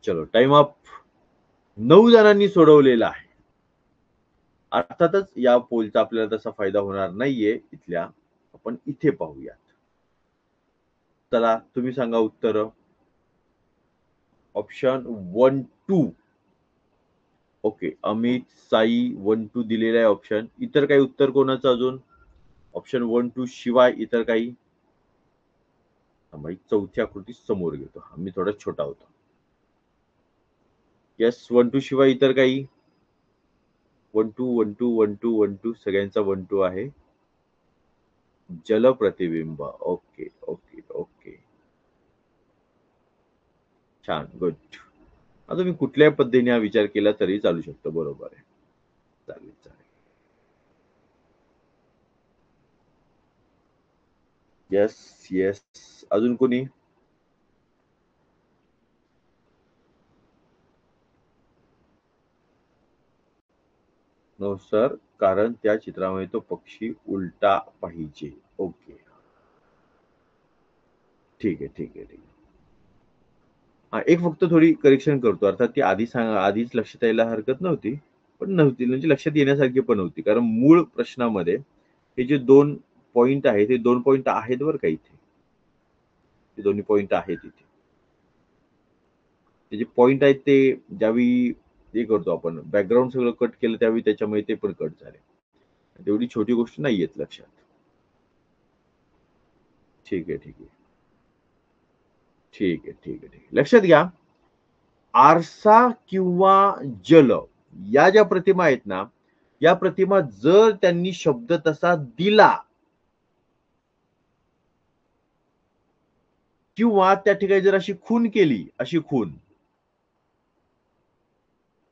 चलो, टाइम अप. 9 जणांनी सोडवलेला आहे. अर्थातच या पोलचा आपल्याला तसा फायदा होणार नाहीये इथल्या. आपण इथे पाहूयात. चला, तुम्ही सांगा उत्तर. ऑप्शन 1, 2. ओके, अमित, साई 1, 2 दिलेलं आहे ऑप्शन. इतर काही उत्तर कोणाचं अजून? ऑप्शन 1, 2 शिवाय इतर काही? चौथी आकृती समोर घेतो. मी थोडा छोटा होतो. येस, 1, 2 शिवाय इतर काही? 1, 2, 1, 2, 1, 2, 1, 2 सगळ्यांचा 1, 2 आहे. जलप्रतिबिंब. ओके ओके ओके, छान, गुड. आता तुम्ही कुठल्याही पद्धतीने हा विचार केला तरी चालू शकतो. बरोबर आहे. चालेल चालेल. Yes yes. अजून कोणी? नो सर, कारण त्या चित्रामध्ये तो पक्षी उलटा पाहिजे. ओके, ठीक आहे ठीक आहे ठीक आहे. हा, एक फक्त थोडी करेक्शन करतो. अर्थात ती आधीच लक्षात यायला हरकत नव्हती, पण नव्हती म्हणजे लक्षात येण्यासारखी पण नव्हती. कारण मूळ प्रश्नामध्ये हे जे 2 पॉइंट आहेत, ते 2 पॉइंट आहेत बरं का इथे. ते दोन्ही पॉइंट आहेत इथे. ते जे पॉइंट आहेत ते ज्यावेळी हे करतो आपण बॅकग्राऊंड सगळं कट केलं त्यावेळी त्याच्यामुळे ते पण कट झाले. तेवढी छोटी गोष्ट नाहीयेत लक्षात. ठीक आहे ठीक आहे ठीक आहे ठीक आहे ठीक आहे. लक्षात घ्या, आरसा किंवा जल या ज्या प्रतिमा आहेत ना, या प्रतिमा जर त्यांनी शब्द तसा दिला किंवा त्या ठिकाणी जर अशी खून केली,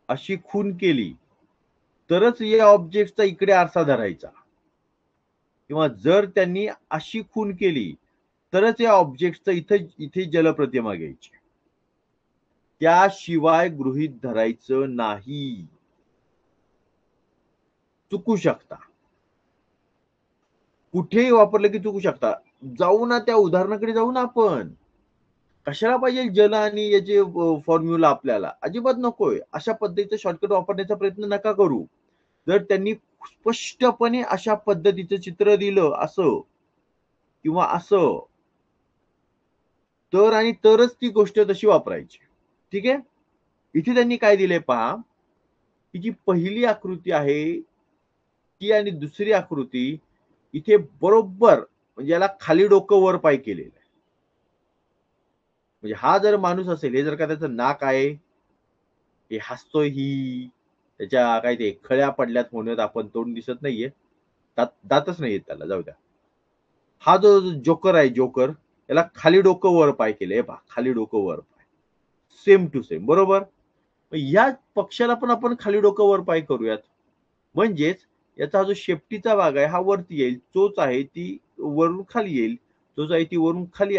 अशी खून केली तरच या ऑब्जेक्टचा इकडे आरसा धरायचा. किंवा जर त्यांनी अशी खून केली तरच या ऑब्जेक्टचं इथे जलप्रतिमा घ्यायची. त्याशिवाय गृहीत धरायचं नाही. चुकू शकता. कुठेही वापरलं की चुकू शकता. जाऊ ना, त्या उदाहरणाकडे जाऊ ना आपण. कशाला पाहिजे जल आणि याचे फॉर्म्युला आपल्याला? अजिबात नकोय. अशा पद्धतीचं शॉर्टकट वापरण्याचा प्रयत्न नका करू. जर त्यांनी स्पष्टपणे अशा पद्धतीचं चित्र दिलं असं किंवा असं, तर आणि तरच ती गोष्ट तशी वापरायची. ठीक आहे. इथे त्यांनी काय दिलंय पहा. ही जी पहिली आकृती आहे ती आणि दुसरी आकृती इथे बरोबर म्हणजे याला खाली डोकं वर पाय केलेलं आहे. म्हणजे हा जर माणूस असेल, हे जर का त्याचं नाक आहे, हे हसतोय, ही त्याच्या काय ते खळ्या पडल्यात म्हणत आपण, तोंड दिसत नाहीये, दातच नाहीयेत त्याला, जाऊ द्या. हा जो जोकर आहे, जोकर, याला खाली डोकं वर पाय केले पहा, खाली डोकं वर पाय, सेम टू सेम बरोबर. या पक्षाला पण आपण खाली डोकं वर पाय करूयात. म्हणजेच याचा जो शेपटीचा भाग आहे हा वरती येईल, चोच आहे ती वरून खाली येईल, चोच आहे ती वरून खाली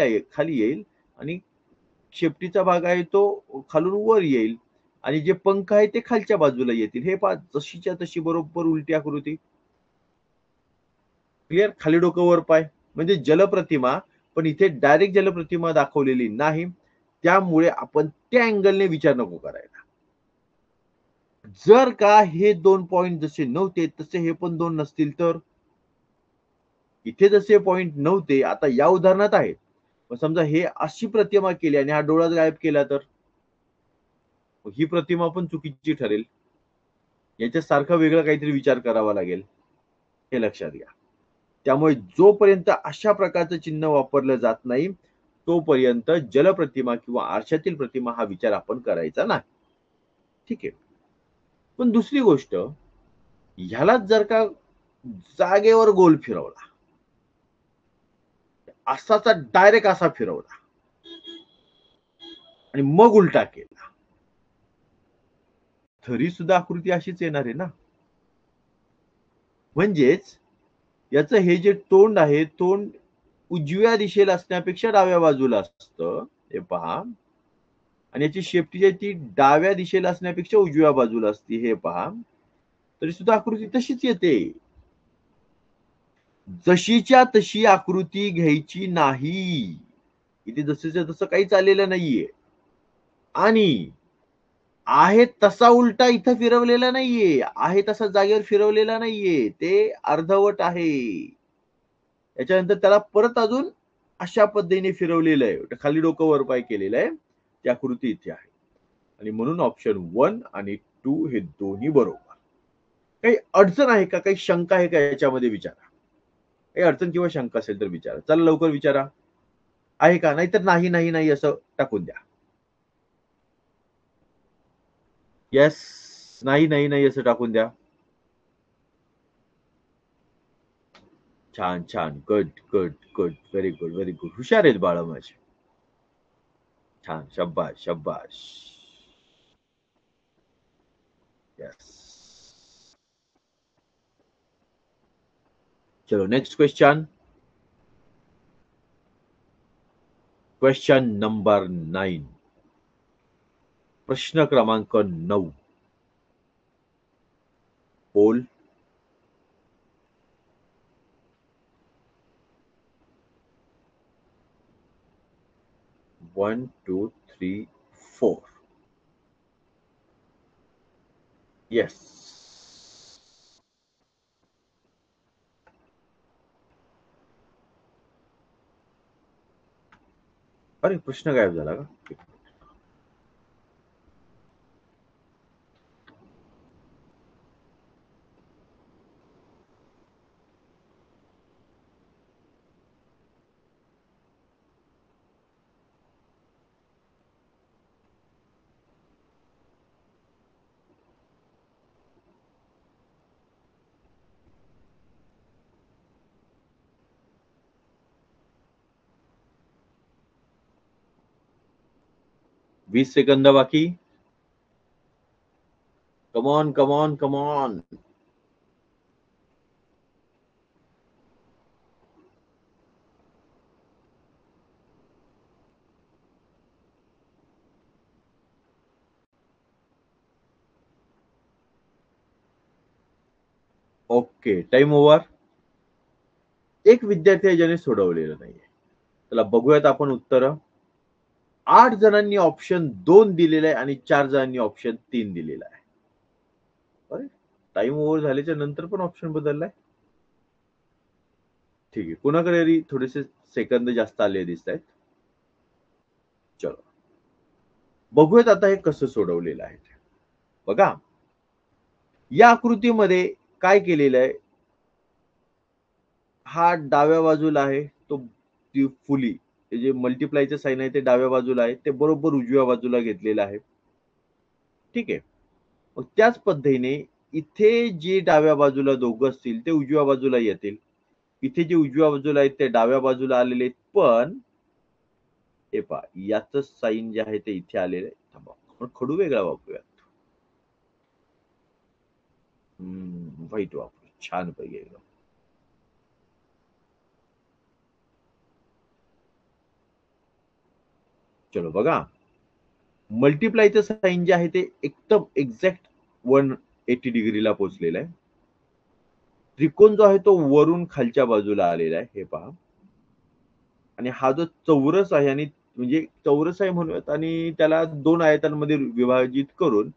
येईल आणि शेपटीचा भाग आहे तो खालून वर येईल आणि जे पंख आहे ते खालच्या बाजूला येतील. हे पहा, जशीच्या तशी बरोबर उलटी आकृती. क्लिअर. खाली डोकं वर पाय म्हणजे जलप्रतिमा, पण इथे डायरेक्ट जलप्रतिमा दाखवलेली नाही. त्यामुळे आपण त्या अँगलने विचार नको करायला. जर का हे 2 पॉइंट जसे नव्हते तसे हे पण 2 नसतील तर इथे जसे पॉइंट नव्हते आता या उदाहरणात आहेत. मग समजा हे अशी प्रतिमा केली आणि हा डोळाच गायब केला तर ही प्रतिमा पण चुकीची ठरेल. याच्यासारखा वेगळा काहीतरी विचार करावा लागेल. हे लक्षात घ्या. त्यामुळे जोपर्यंत अशा प्रकारचं चिन्ह वापरलं जात नाही, तोपर्यंत जलप्रतिमा किंवा आरशातील प्रतिमा हा विचार आपण करायचा नाही. ठीक आहे. पण दुसरी गोष्ट, ह्यालाच जर का जागेवर गोल फिरवला, असाचा डायरेक्ट असा फिरवला आणि मग उलटा केला, तरी सुद्धा आकृती अशीच येणार आहे ना. म्हणजेच याचं हे जे तोंड आहे, तोंड उजव्या दिशेला असण्यापेक्षा डाव्या बाजूला असतं. हे पहा. आणि याची शेपटी जी आहे ती डाव्या दिशेला असण्यापेक्षा उजव्या बाजूला असते. हे पहा. तरी सुद्धा आकृती तशीच येते. जशीच्या तशी आकृती घ्यायची नाही. इथे जसंच्या तसं काहीच आलेलं नाहीये. आणि आहे तसा उलटा इथं फिरवलेला नाहीये. आहे तसा जागेवर फिरवलेला नाहीये. ते अर्धवट आहे. याच्यानंतर त्याला परत अजून अशा पद्धतीने फिरवलेलं आहे. खाली डोकं वर पाय केलेलं आहे. ती आकृती इथे आहे. आणि म्हणून ऑप्शन 1 आणि 2 हे दोन्ही बरोबर. काही अडचण आहे का? काही शंका आहे का याच्यामध्ये विचारा. काही अडचण किंवा शंका असेल तर विचारा. चला लवकर विचारा. आहे का? नाहीतर नाही, नाही, नाही असं टाकून द्या. येस, नाही, नाही, नाही असं टाकून द्या. छान, छान. Good, good, good. Very good, very good. हुशार आहेत बाळं माझी. छान. शाब्बास, शाब्बास. येस. चलो नेक्स्ट क्वेश्चन. Question number 9. प्रश्न क्रमांक 9. बोल. 1, 2, 3, 4. येस. अरे प्रश्न गायब झाला का? 20 सेकंद बाकी. Come on, come on, come on. Okay. Time over. एक विद्यार्थी आहे ज्याने सोडवलेलं नाहीये. चला बघूयात आपण उत्तरं. 8 जणांनी ऑप्शन 2 दिलेलं आहे आणि 4 जणांनी ऑप्शन 3 दिलेलं आहे. अरे टाइम ओव्हर झाल्याच्या नंतर पण ऑप्शन बदललाय. ठीक आहे. कुणाकडे थोडेसे सेकंद जास्त आले दिसत आहेत. चलो. बघूयात आता हे कसं सोडवलेलं आहे. बघा. या आकृतीमध्ये काय केलेलं आहे? हा डाव्या बाजूला आहे. तो ती फुली जे मल्टिप्लायचं साइन आहे ते डाव्या बाजूला आहे. ते बरोबर उजव्या बाजूला घेतलेलं आहे. ठीक आहे. मग त्याच पद्धतीने इथे जे डाव्या बाजूला दोघं असतील ते उजव्या बाजूला येतील. इथे जे उजव्या बाजूला आहेत ते डाव्या बाजूला आलेले आहेत. पण हे पहा याचं साइन जे आहे ते इथे आलेलं आहे. थांबा. आपण खडू वेगळा वापरूया. व्हाईट वापरू. छानपैकी एकदम. चलो बघा. मल्टिप्लायचं साइन जे आहे ते एकदम एक्झॅक्ट 180 डिग्रीला पोहोचलेलं आहे. त्रिकोण जो आहे तो वरून खालच्या बाजूला आलेला आहे. हे पहा. आणि हा जो चौरस आहे आणि म्हणजे चौरस आहे म्हणूयात आणि त्याला 2 आयतांमध्ये विभाजित करून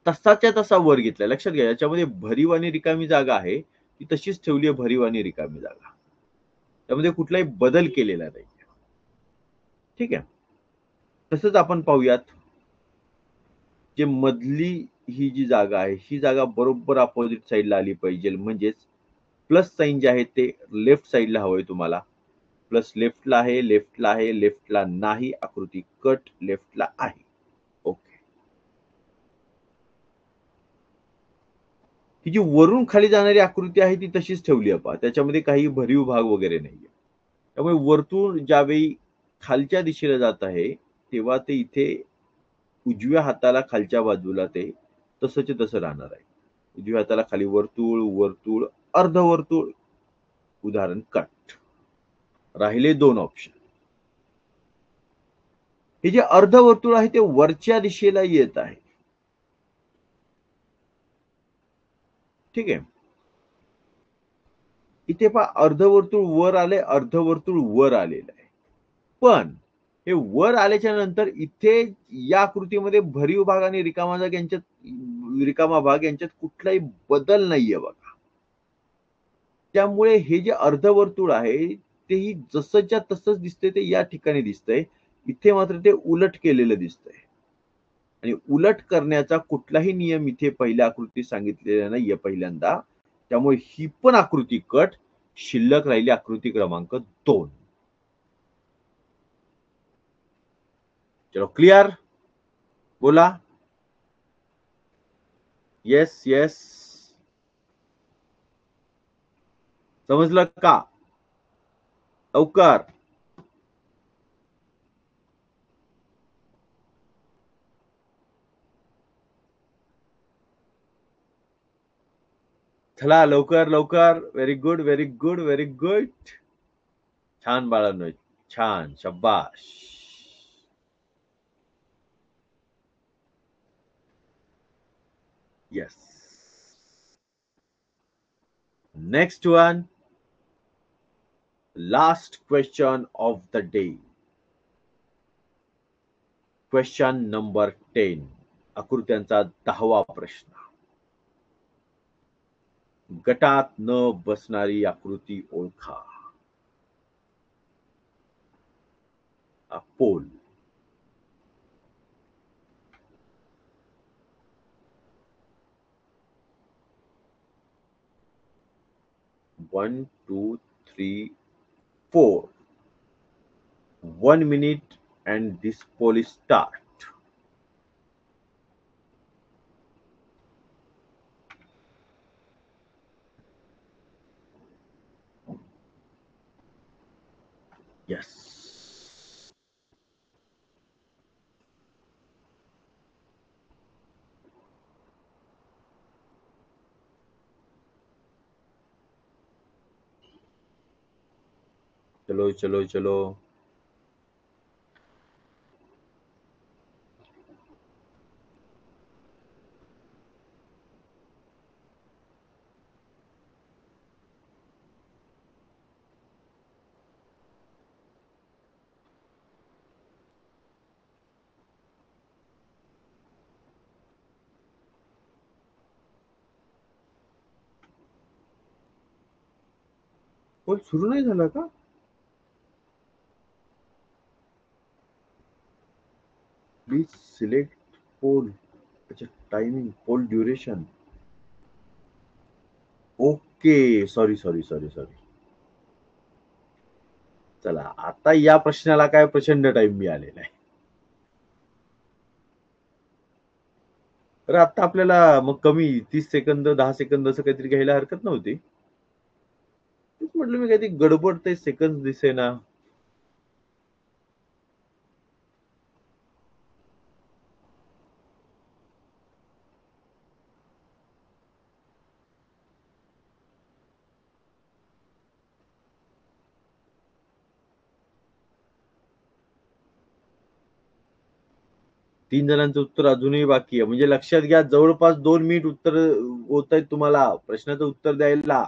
तसाच्या तसा वर घेतलाय. लक्षात घ्या, याच्यामध्ये भरीव आणि रिकामी जागा आहे, ती तशीच ठेवली आहे, भरीव आणि रिकामी जागा. त्यामध्ये कुठलाही बदल केलेला नाही. ठीक आहे. तसंच आपण पाहूयात, जे मधली ही जी जागा आहे, ही जागा बरोबर अपोझिट साइडला आली पाहिजे. म्हणजेच प्लस साइन जे आहे ते लेफ्ट साइडला हवंय तुम्हाला. प्लस लेफ्टला आहे, लेफ्टला आहे, लेफ्टला नाही. आकृती कट लेफ्टला आहे. ओके. ही जी वरून खाली जाणारी आकृती आहे ती तशीच ठेवली आहे पहा. त्याच्यामध्ये काही भरीव भाग वगैरे नाहीये. त्यामुळे वर्तुळ ज्यावेळी खालच्या दिशेला जात आहे, तेव्हा ते इथे उजव्या हाताला खालच्या बाजूला ते तसंच्या तसं राहणार आहे. उजव्या हाताला खाली वर्तुळ, वर्तुळ, अर्धवर्तुळ, उदाहरण कट. राहिले 2 ऑप्शन. हे जे अर्धवर्तुळ आहे ते वरच्या दिशेला येत आहे. ठीक आहे. इथे पहा अर्धवर्तुळ वर आले, अर्धवर्तुळ वर आलेलं आहे. पण हे वर आल्याच्या नंतर इथे या आकृतीमध्ये भरीव भाग आणि रिकामा भाग यांच्यात कुठलाही बदल नाहीये बघा. त्यामुळे हे जे अर्धवर्तुळ आहे तेही जसंच्या तसंच दिसतंय ते या ठिकाणी दिसतंय. इथे मात्र ते उलट केलेलं दिसतंय. आणि उलट करण्याचा कुठलाही नियम इथे पहिल्या आकृतीत सांगितलेला नाहीये पहिल्यांदा. त्यामुळे ही पण आकृती कट. शिल्लक राहिली आकृती क्रमांक 2. चलो क्लिअर? बोला. Yes, yes. समजलं का? लवकर. चला लवकर, लवकर. Very good, very good, very good. छान बाळांनो. छान. शाब्बास. Yes. Next one. Last question of the day. Question number 10. आकृत्यांचा 10वा प्रश्न. गटात न बसणारी आकृती ओळखा. Pole. One, two, three, 4. 1 minute and this poll is start. Yes. चलो चलो चलो. पोल सुरू नाही झाला का? Please select poll. अच्छा, timing, poll duration. Okay. Sorry sorry sorry sorry. चला आता या प्रश्नाला काय प्रचंड टाइम मिळालेला आहे. तर आता आपल्याला मग कमी 30 सेकंद 10 सेकंद असं काहीतरी घ्यायला हरकत नव्हती. तेच म्हटलं मी काहीतरी गडबड ते सेकंद दिसेना. 3 जणांचं उत्तर अजूनही बाकी आहे. म्हणजे लक्षात घ्या जवळपास 2 मिनिट उत्तर होत आहेत तुम्हाला प्रश्नाचं उत्तर द्यायला.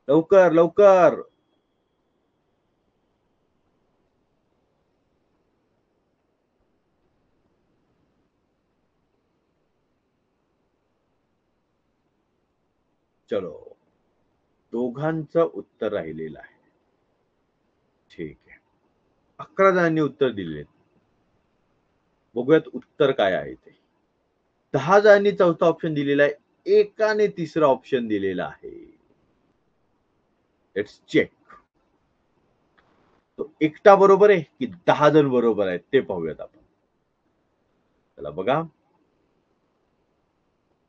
लवकर, लवकर. चलो, दोघांचं उत्तर राहिलेलं आहे. ठीक आहे. 11 जणांनी उत्तर दिले. बघूयात उत्तर काय आहे ते. 10 जणांनी चौथा ऑप्शन दिलेला आहे. एकाने तिसरा ऑप्शन दिलेला आहे. Let's check. तो एकटा बरोबर आहे की 10 जण बरोबर आहेत ते पाहूयात आपण. चला बघा.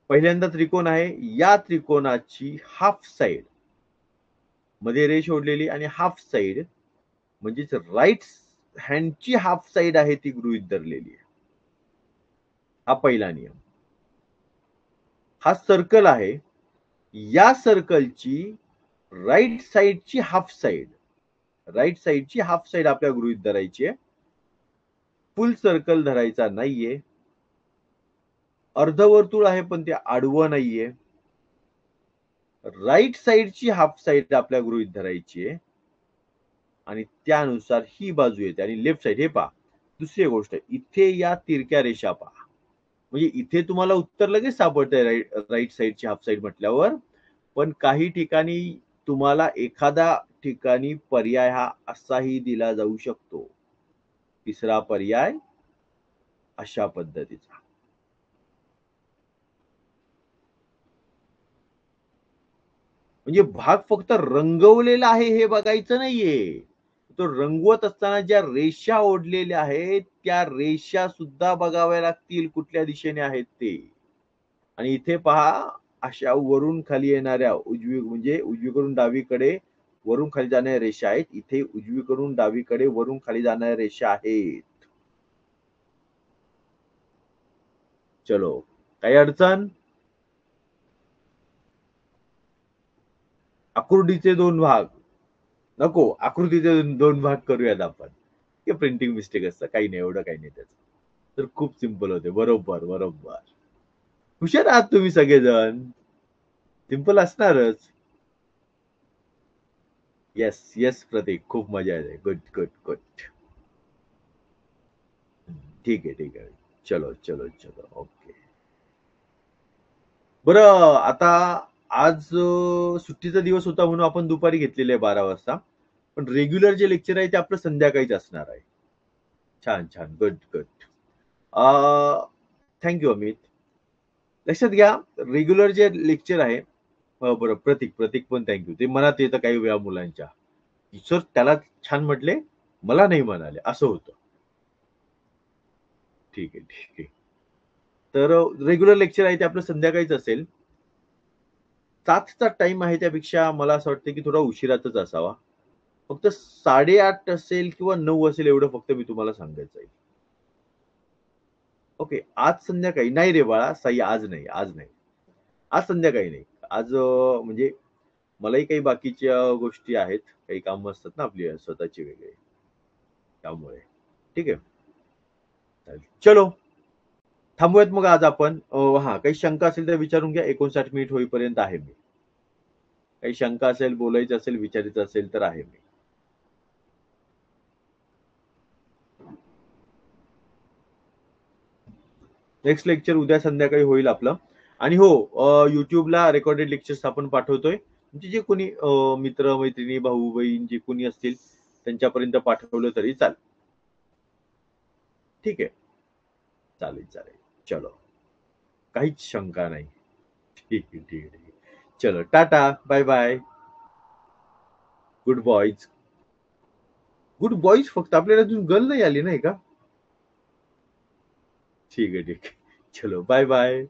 पहिल्यांदा त्रिकोण आहे. या त्रिकोणाची हाफ साइड मध्ये रेष ओढलेली आणि हाफ साइड म्हणजेच राईट हँडची हाफ साइड आहे ती गृहीत धरलेली आहे. हा पहिला नियम. हा सर्कल आहे. या सर्कलची राईट साइडची हाफ साइड आपल्या गृहीत धरायची आहे. फुल सर्कल धरायचा नाहीये. अर्धवर्तुळ आहे पण ते आडवं नाहीये. राईट साइडची हाफ साइड आपल्या गृहीत धरायची आहे आणि त्यानुसार ही बाजू येते आणि लेफ्ट साइड. हे पहा, दुसरी गोष्ट, इथे या तिरक्या रेषा पहा. म्हणजे इथे तुम्हाला उत्तर लगेच सापडतंय राईट साइडची हाफ साइड म्हटल्यावर. पण काही ठिकाणी तुम्हाला एखादा ठिकाणी पर्याय हा असाही दिला जाऊ शकतो. तिसरा पर्याय अशा पद्धतीचा. म्हणजे भाग फक्त रंगवलेला आहे हे बघायचं नाहीये. तो रंगवत असताना ज्या रेषा ओढलेल्या आहेत त्या रेषा सुद्धा बघाव्या लागतील कुठल्या दिशेने आहेत ते. आणि इथे पहा, अशा वरून खाली येणाऱ्या म्हणजे उजवीकडून डावीकडे वरून खाली जाणाऱ्या रेषा आहेत. इथे उजवीकडून डावीकडे वरून खाली जाणाऱ्या रेषा आहेत. चलो, काही अडचण? आकृतीचे 2 भाग नको, आकृतीचे 2 भाग करूयात आपण. हे प्रिंटिंग मिस्टेक असतं, काही नाही, एवढं काही नाही त्याचं. तर खूप सिंपल होते. बरोबर बरोबर. हुशार आहात तुम्ही सगळेजण. सिंपल असणारच. येस येस प्रतीक, खूप मजा येते. Good good good. ठीक आहे ठीक आहे. चलो चलो चलो, ओके. बरं, आता आज सुट्टीचा दिवस होता म्हणून आपण दुपारी घेतलेले आहे 12 वाजता. पण रेग्युलर जे लेक्चर आहे ते आपलं संध्याकाळीच असणार आहे. छान छान, गुड गुड. थँक्यू अमित. लक्षात घ्या, रेग्युलर जे लेक्चर आहे. बरं, प्रतीक पण थँक्यू. ते मनात येतं काही वेळा मुलांच्या. सर त्याला छान म्हटले, मला नाही म्हणाले, असं होतं. ठीक आहे ठीक आहे. तर रेग्युलर लेक्चर आहे ते आपलं संध्याकाळीच असेल. 7चा टाइम आहे त्यापेक्षा मला असं वाटतं की थोडा उशिरातच असावा. फक्त 8:30 असेल किंवा 9 असेल एवढं फक्त मी तुम्हाला सांगायचं आहे. ओके, आज संध्याकाळी नाही रे बाळा, साई आज नाही. आज संध्याकाळी नाही. आज म्हणजे मलाही काही बाकीच्या गोष्टी आहेत. काही कामं असतात ना आपली स्वतःची वेगळे. त्यामुळे. ठीक आहे. चालेल. चलो. थांबूयात मग आज आपण. हां, काही शंका असेल तर विचारून घ्या. 59 मिनिट होईपर्यंत आहे मी. काही शंका असेल, बोलायचं असेल, विचारायचं असेल तर आहे मी. नेक्स्ट लेक्चर उद्या संध्याकाळी होईल आपलं. आणि हो, YouTubeला रेकॉर्डेड लेक्चर्स आपण पाठवतोय. म्हणजे जे कोणी मित्र, मैत्रिणी, भाऊ, बहीण जे कोणी असतील त्यांच्यापर्यंत पाठवलं तरी चालेल. ठीक आहे. चालेल चालेल. चलो. काहीच शंका नाही. ठीक आहे ठीक आहे ठीक आहे. चलो, tata, bye bye. Good boys. Good boys फक्त, आपल्याला अजून गर्ल नाही आली नाही का? ठीक आहे ठीक आहे. चलो, बाय बाय.